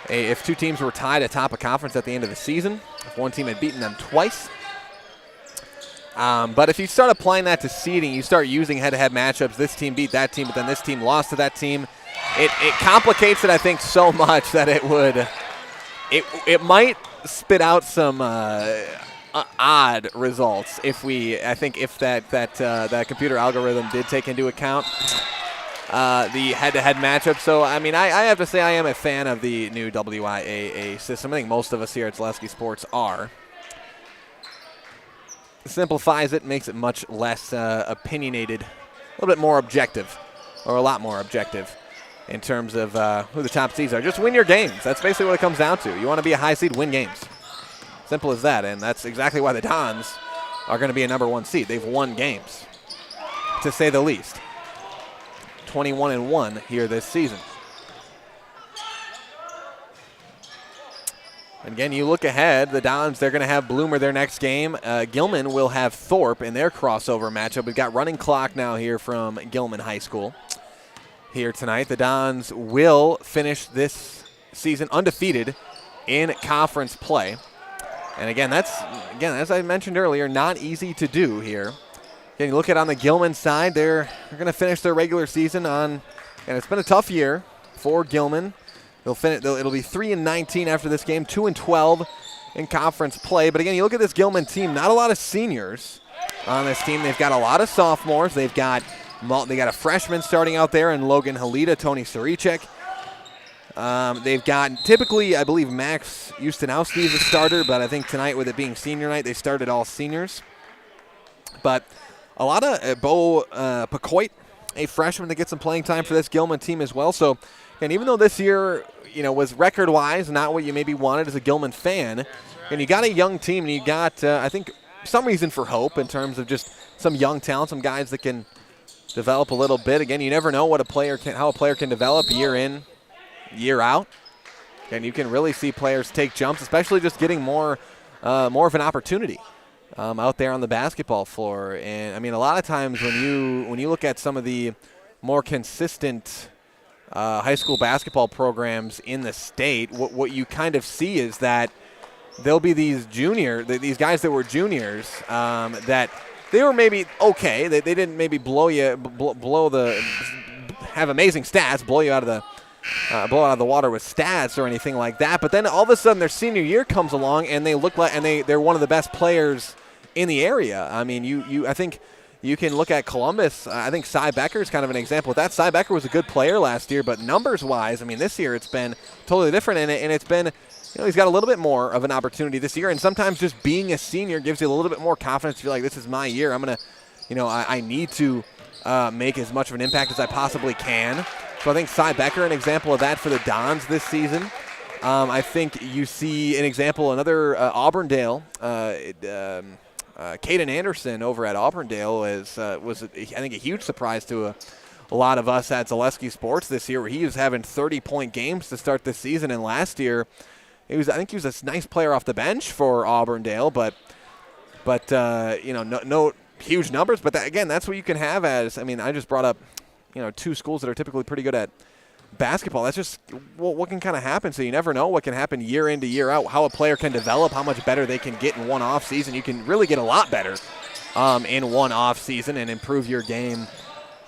if two teams were tied atop a conference at the end of the season, if one team had beaten them twice. But if you start applying that to seeding, you start using head-to-head matchups, this team beat that team, but then this team lost to that team, it complicates it, I think, so much that it might spit out some odd results if that computer algorithm did take into account the head-to-head matchup. So, I mean, I have to say I am a fan of the new WIAA system. I think most of us here at Zaleski Sports are. It simplifies it, makes it much less opinionated, a little bit more objective, or a lot more objective in terms of who the top seeds are. Just win your games. That's basically what it comes down to. You want to be a high seed, win games. Simple as that, and that's exactly why the Dons are going to be a number 1 seed. They've won games, to say the least. 21-1 here this season. And again, you look ahead, the Dons, they're going to have Bloomer their next game. Gilman will have Thorpe in their crossover matchup. We've got running clock now here from Gilman High School here tonight. The Dons will finish this season undefeated in conference play. And again, that's, as I mentioned earlier, not easy to do here. Again, you look at on the Gilman side, they're going to finish their regular season on, and it's been a tough year for Gilman. It'll be 3-19 after this game, 2-12 in conference play. But again, you look at this Gilman team, not a lot of seniors on this team. They've got a lot of sophomores. They got a freshman starting out there in Logan Halita, Tony Saricek. They've got typically, I believe, Max Ustinowski is a starter, but I think tonight with it being senior night, they started all seniors. But a lot of Bo Pacoit, a freshman that gets some playing time for this Gilman team as well. So, and even though this year, was record-wise not what you maybe wanted as a Gilman fan, and you got a young team, and you got, I think, some reason for hope in terms of just some young talent, some guys that can develop a little bit. Again, you never know how a player can develop year in, year out. And you can really see players take jumps, especially just getting more of an opportunity out there on the basketball floor. And I mean, a lot of times when you look at some of the more consistent high school basketball programs in the state, what you kind of see is that there'll be these guys that were juniors that they were maybe okay. They didn't maybe have amazing stats, blow you out of the water with stats or anything like that. But then all of a sudden their senior year comes along and they look like, and they're one of the best players in the area. I mean, I think you can look at Columbus. I think Cy Becker is kind of an example of that. Cy Becker was a good player last year, but numbers-wise, I mean, this year it's been totally different, and it's been, he's got a little bit more of an opportunity this year, and sometimes just being a senior gives you a little bit more confidence to feel like this is my year. I'm going to, I need to make as much of an impact as I possibly can. So I think Cy Becker, an example of that for the Dons this season. I think you see an example, another Auburndale, Caden Anderson over at Auburndale was I think a huge surprise to a lot of us at Zaleski Sports this year, where he was having 30-point games to start this season, and last year I think he was a nice player off the bench for Auburndale, but no huge numbers. But again, that's what you can have as, I mean, I just brought up two schools that are typically pretty good at basketball. That's just what can kind of happen. So you never know what can happen year in to year out, how a player can develop, how much better they can get in one off season. You can really get a lot better in one off season and improve your game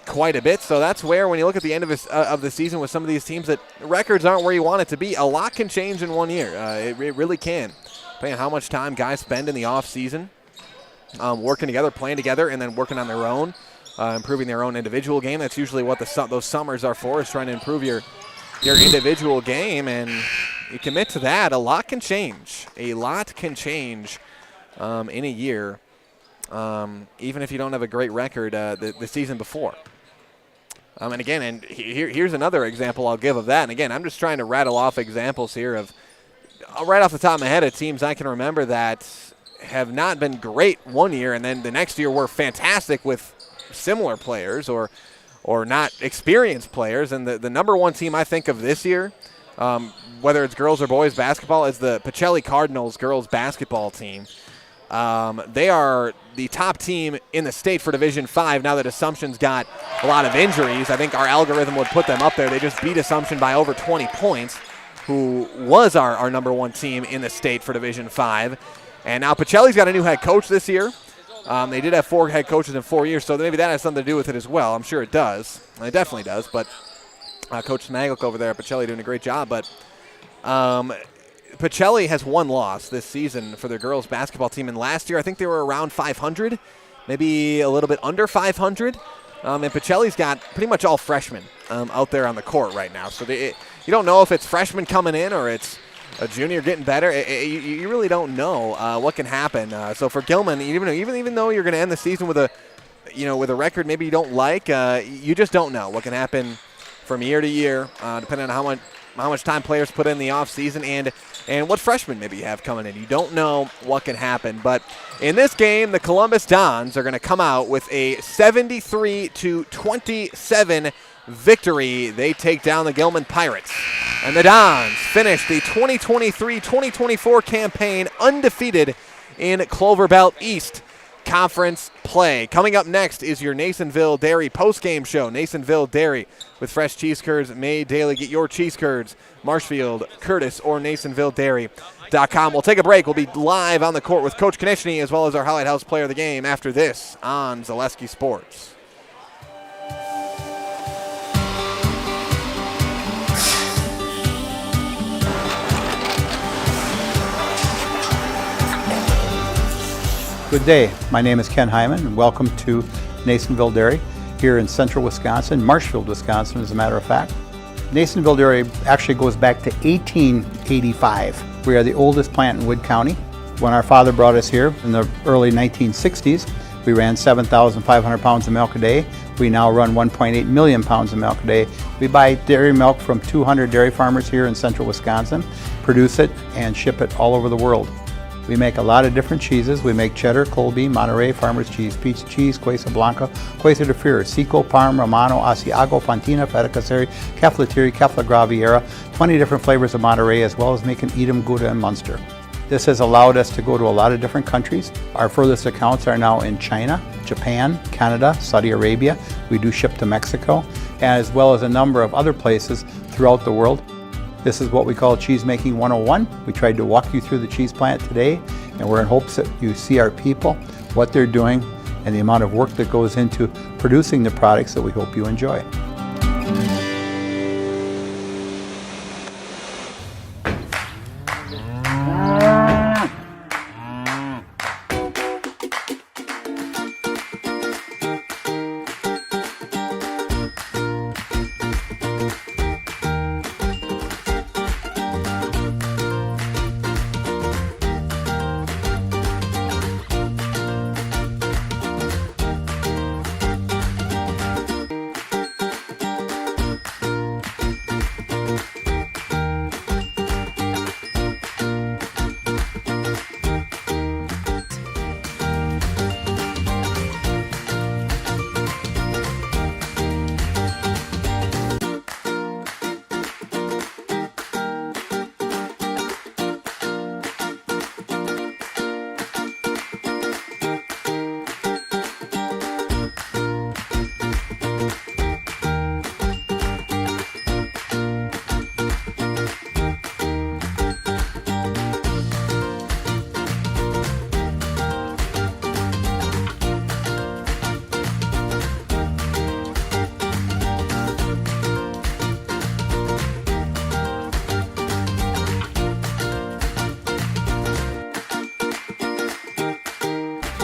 quite a bit. So that's where, when you look at the end of the season with some of these teams that records aren't where you want it to be, a lot can change in 1 year. It really can, depending on how much time guys spend in the off season, working together, playing together, and then working on their own. Improving their own individual game. That's usually what those summers are for, is trying to improve your individual game. And you commit to that, a lot can change. A lot can change in a year, even if you don't have a great record the season before. And again, here's another example I'll give of that. And again, I'm just trying to rattle off examples here of, right off the top of my head, of teams I can remember that have not been great 1 year, and then the next year were fantastic with similar players or not experienced players. And the number one team I think of this year, whether it's girls or boys basketball, is the Pacelli Cardinals girls basketball team. They are the top team in the state for Division 5 now that Assumption's got a lot of injuries. I think our algorithm would put them up there. They just beat Assumption by over 20 points, who was our number one team in the state for Division 5. And now Pacelli's got a new head coach this year. They did have 4 head coaches in 4 years, so maybe that has something to do with it as well. I'm sure it does. It definitely does. But Coach Smaglik over there at Pacelli doing a great job. But Pacelli has one loss this season for their girls basketball team, and last year I think they were around 500, maybe a little bit under 500. And Pacelli's got pretty much all freshmen out there on the court right now. So you don't know if it's freshmen coming in or it's a junior getting better. You really don't know what can happen. So for Gilman, even though you're going to end the season with a record maybe you don't like, you just don't know what can happen from year to year, depending on how much time players put in the offseason and what freshmen maybe you have coming in. You don't know what can happen. But in this game, the Columbus Dons are going to come out with a 73-27 victory. They take down the Gilman Pirates. And the Dons finish the 2023-2024 campaign undefeated in Clover Belt East Conference play. Coming up next is your Nasonville Dairy postgame show. Nasonville Dairy with fresh cheese curds made daily. Get your cheese curds, Marshfield, Curtis, or NasonvilleDairy.com. We'll take a break. We'll be live on the court with Coach Konechny as well as our Highlight House player of the game after this on Zaleski Sports. Good day. My name is Ken Hyman, and welcome to Nasonville Dairy here in central Wisconsin, Marshfield, Wisconsin, as a matter of fact. Nasonville Dairy actually goes back to 1885. We are the oldest plant in Wood County. When our father brought us here in the early 1960s, we ran 7,500 pounds of milk a day. We now run 1.8 million pounds of milk a day. We buy dairy milk from 200 dairy farmers here in central Wisconsin, produce it, and ship it all over the world. We make a lot of different cheeses. We make cheddar, Colby, Monterey, Farmer's Cheese, Peach Cheese, Quesa Blanca, Quesa de Freer, Seco, Parm, Romano, Asiago, Fontina, Feta Caseri, Caflatiri, Cafla Graviera, 20 different flavors of Monterey, as well as making Edam, Gouda, and Munster. This has allowed us to go to a lot of different countries. Our furthest accounts are now in China, Japan, Canada, Saudi Arabia. We do ship to Mexico, as well as a number of other places throughout the world. This is what we call Cheese Making 101. We tried to walk you through the cheese plant today, and we're in hopes that you see our people, what they're doing, and the amount of work that goes into producing the products that we hope you enjoy.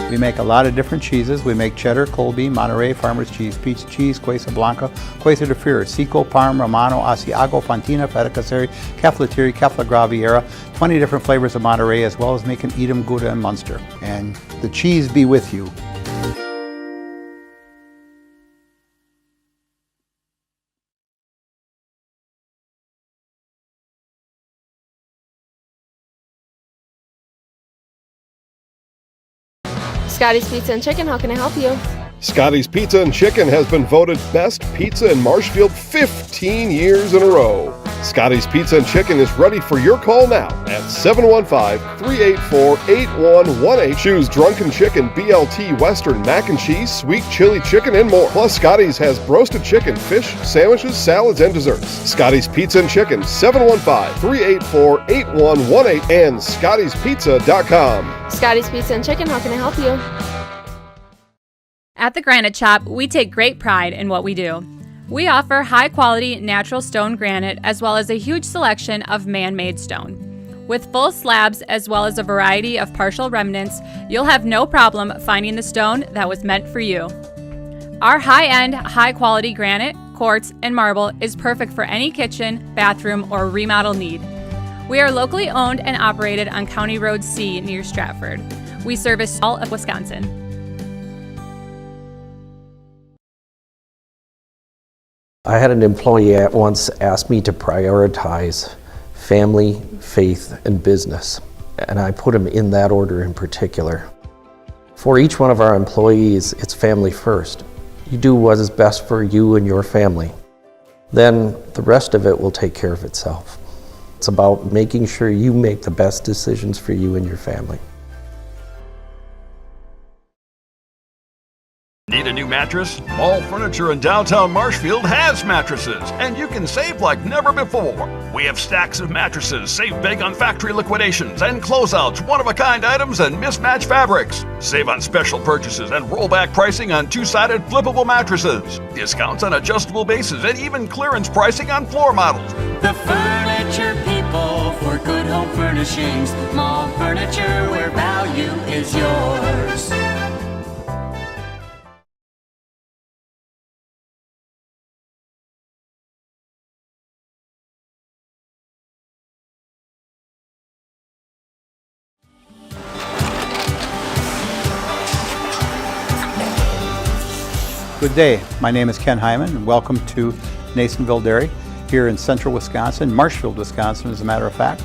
We make a lot of different cheeses. We make cheddar, Colby, Monterey, Farmer's Cheese, Peach Cheese, Quesa Blanca, Quesa de Freer, Seco, Parm, Romano, Asiago, Fontina, Feta Caseri, Caflatiri, Cafla Graviera, 20 different flavors of Monterey, as well as making Edam, Gouda, and Munster. And the cheese be with you. Scotty's Pizza and Chicken, how can I help you? Scotty's Pizza and Chicken has been voted best pizza in Marshfield 15 years in a row. Scotty's Pizza and Chicken is ready for your call now at 715-384-8118. Choose Drunken Chicken, BLT, Western, Mac and Cheese, Sweet Chili Chicken, and more. Plus, Scotty's has roasted chicken, fish, sandwiches, salads, and desserts. Scotty's Pizza and Chicken, 715-384-8118 and Scotty'sPizza.com. Scotty's Pizza and Chicken, how can I help you? At the Granite Shop, we take great pride in what we do. We offer high-quality natural stone granite as well as a huge selection of man-made stone. With full slabs as well as a variety of partial remnants, you'll have no problem finding the stone that was meant for you. Our high-end, high-quality granite, quartz, and marble is perfect for any kitchen, bathroom, or remodel need. We are locally owned and operated on County Road C near Stratford. We service all of Wisconsin. I had an employee at once ask me to prioritize family, faith, and business, and I put them in that order in particular. For each one of our employees, it's family first. You do what is best for you and your family. Then the rest of it will take care of itself. It's about making sure you make the best decisions for you and your family. Need a new mattress? Mall Furniture in downtown Marshfield has mattresses, and you can save like never before. We have stacks of mattresses, save big on factory liquidations and closeouts, one-of-a-kind items, and mismatched fabrics. Save on special purchases and rollback pricing on two-sided flippable mattresses. Discounts on adjustable bases and even clearance pricing on floor models. The furniture people for good home furnishings. Mall Furniture, where value is yours. Good day, my name is Ken Hyman and welcome to Nasonville Dairy here in central Wisconsin, Marshfield, Wisconsin as a matter of fact.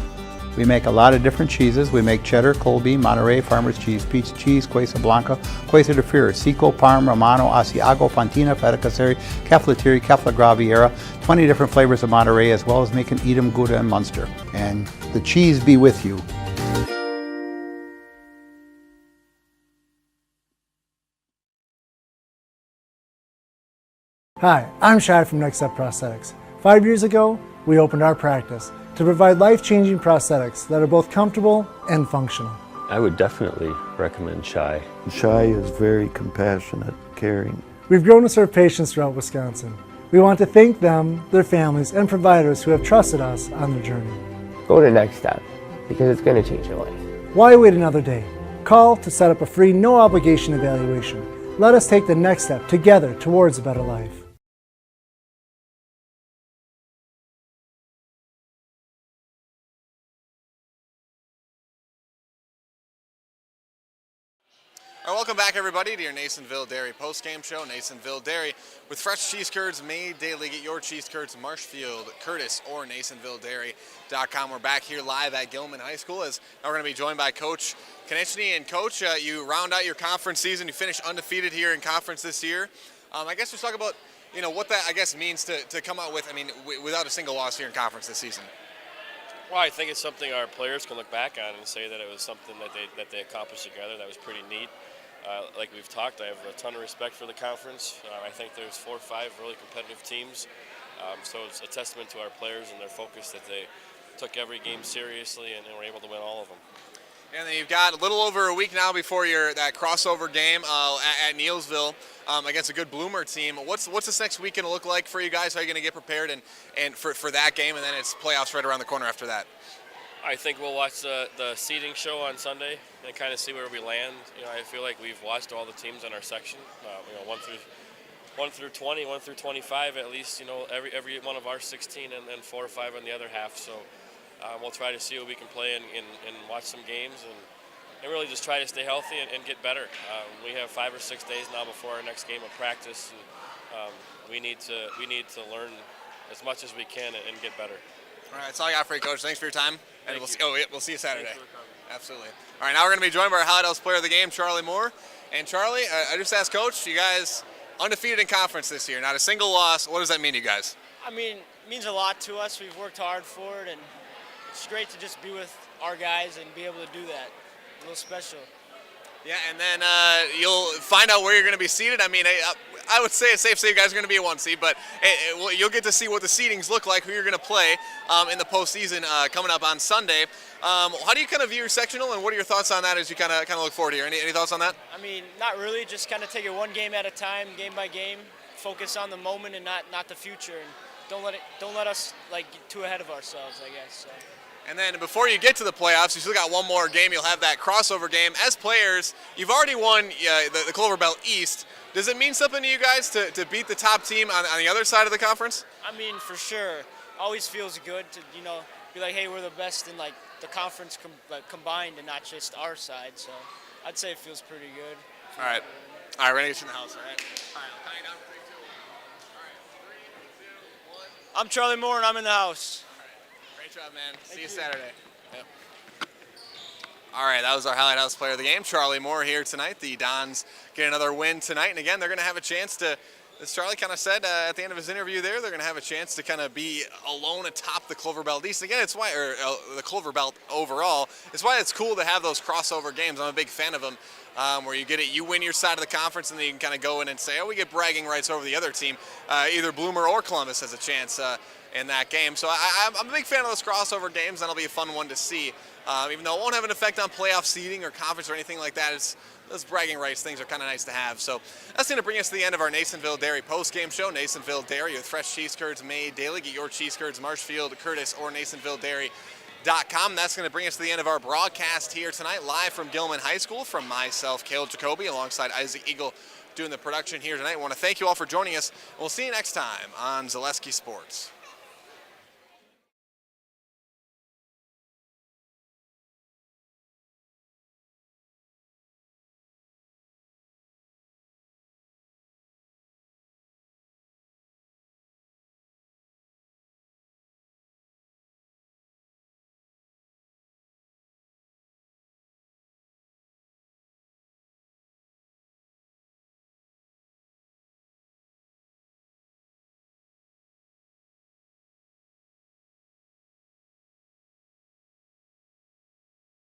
We make a lot of different cheeses. We make cheddar, Colby, Monterey, Farmer's Cheese, Pizza Cheese, Quesa Blanca, Quesa de Freer, Seco, Parm, Romano, Asiago, Fontina, Feta Caseri, Caflateri, Cafla Graviera, 20 different flavors of Monterey, as well as making Edam, Gouda, and Munster. And the cheese be with you. Hi, I'm Shai from Next Step Prosthetics. 5 years ago, we opened our practice to provide life-changing prosthetics that are both comfortable and functional. I would definitely recommend Shai. Shai is very compassionate, caring. We've grown to serve patients throughout Wisconsin. We want to thank them, their families, and providers who have trusted us on their journey. Go to Next Step, because it's going to change your life. Why wait another day? Call to set up a free, no-obligation evaluation. Let us take the next step together towards a better life. All right, welcome back, everybody, to your Nasonville Dairy postgame show. Nasonville Dairy with fresh cheese curds made daily. Get your cheese curds in Marshfield, Curtis, or NasonvilleDairy.com. We're back here live at Gilman High School as now we're going to be joined by Coach Konechny. And Coach, you round out your conference season. You finished undefeated here in conference this year. I guess let's talk about what that means to come out with without a single loss here in conference this season. Well, I think it's something our players can look back on and say that it was something that they accomplished together. That was pretty neat. Like we've talked, I have a ton of respect for the conference. I think there's 4 or 5 really competitive teams. So it's a testament to our players and their focus that they took every game seriously and were able to win all of them. And then you've got a little over a week now before that crossover game at Neilsville against a good Bloomer team. What's this next week going to look like for you guys? How are you going to get prepared and for that game? And then it's playoffs right around the corner after that. I think we'll watch the seeding show on Sunday and kind of see where we land. I feel like we've watched all the teams in our section, 1 through 20, 1 through 25 at least. Every one of our 16, and then 4 or 5 on the other half. So we'll try to see what we can play and watch some games and really just try to stay healthy and get better. We have 5 or 6 days now before our next game of practice, and we need to learn as much as we can and get better. All right, that's all I got for you, Coach. Thanks for your time, and we'll see you Saturday. Absolutely. All right, now we're going to be joined by our Highlight House player of the game, Charlie Moore. And Charlie, I just asked Coach, you guys undefeated in conference this year, not a single loss. What does that mean to you guys? It means a lot to us. We've worked hard for it, and it's great to just be with our guys and be able to do that. A little special. Yeah, and then you'll find out where you're going to be seated. I would say it's safe to say you guys are going to be a 1 seed, but you'll get to see what the seedings look like, who you're going to play in the postseason coming up on Sunday. How do you kind of view your sectional, and what are your thoughts on that as you kind of look forward here? Any thoughts on that? Not really. Just kind of take it one game at a time, game by game. Focus on the moment and not the future, and don't let us get too ahead of ourselves, I guess. So. And then before you get to the playoffs, you still got one more game. You'll have that crossover game. As players, you've already won the Clover Belt East. Does it mean something to you guys to beat the top team on the other side of the conference? I mean, for sure. Always feels good to, be like, hey, we're the best in like the conference combined and not just our side. So I'd say it feels pretty good. All right, we're gonna get you in the house. All right. All right, I'll count you down. 3, 2, 1. All right, 3, 2, 1. I'm Charlie Moore and I'm in the house. Great job, man. See you Saturday. Yep. All right, that was our Highlight House player of the game, Charlie Moore, here tonight. The Dons get another win tonight, and again, they're going to have a chance to, as Charlie kind of said at the end of his interview there, they're going to have a chance to kind of be alone atop the Clover Belt East. Again, it's why, the Clover Belt overall, it's why it's cool to have those crossover games. I'm a big fan of them, where you get it, you win your side of the conference, and then you can kind of go in and say, oh, we get bragging rights over the other team. Either Bloomer or Columbus has a chance in that game. So I'm a big fan of those crossover games. That'll be a fun one to see. Even though it won't have an effect on playoff seeding or conference or anything like that, those bragging rights things are kind of nice to have. So that's going to bring us to the end of our Nasonville Dairy post-game show. Nasonville Dairy with fresh cheese curds made daily. Get your cheese curds, Marshfield, Curtis, or NasonvilleDairy.com. That's going to bring us to the end of our broadcast here tonight, live from Gilman High School, from myself, Caleb Jacoby, alongside Isaac Eagle, doing the production here tonight. I want to thank you all for joining us. We'll see you next time on Zaleski Sports.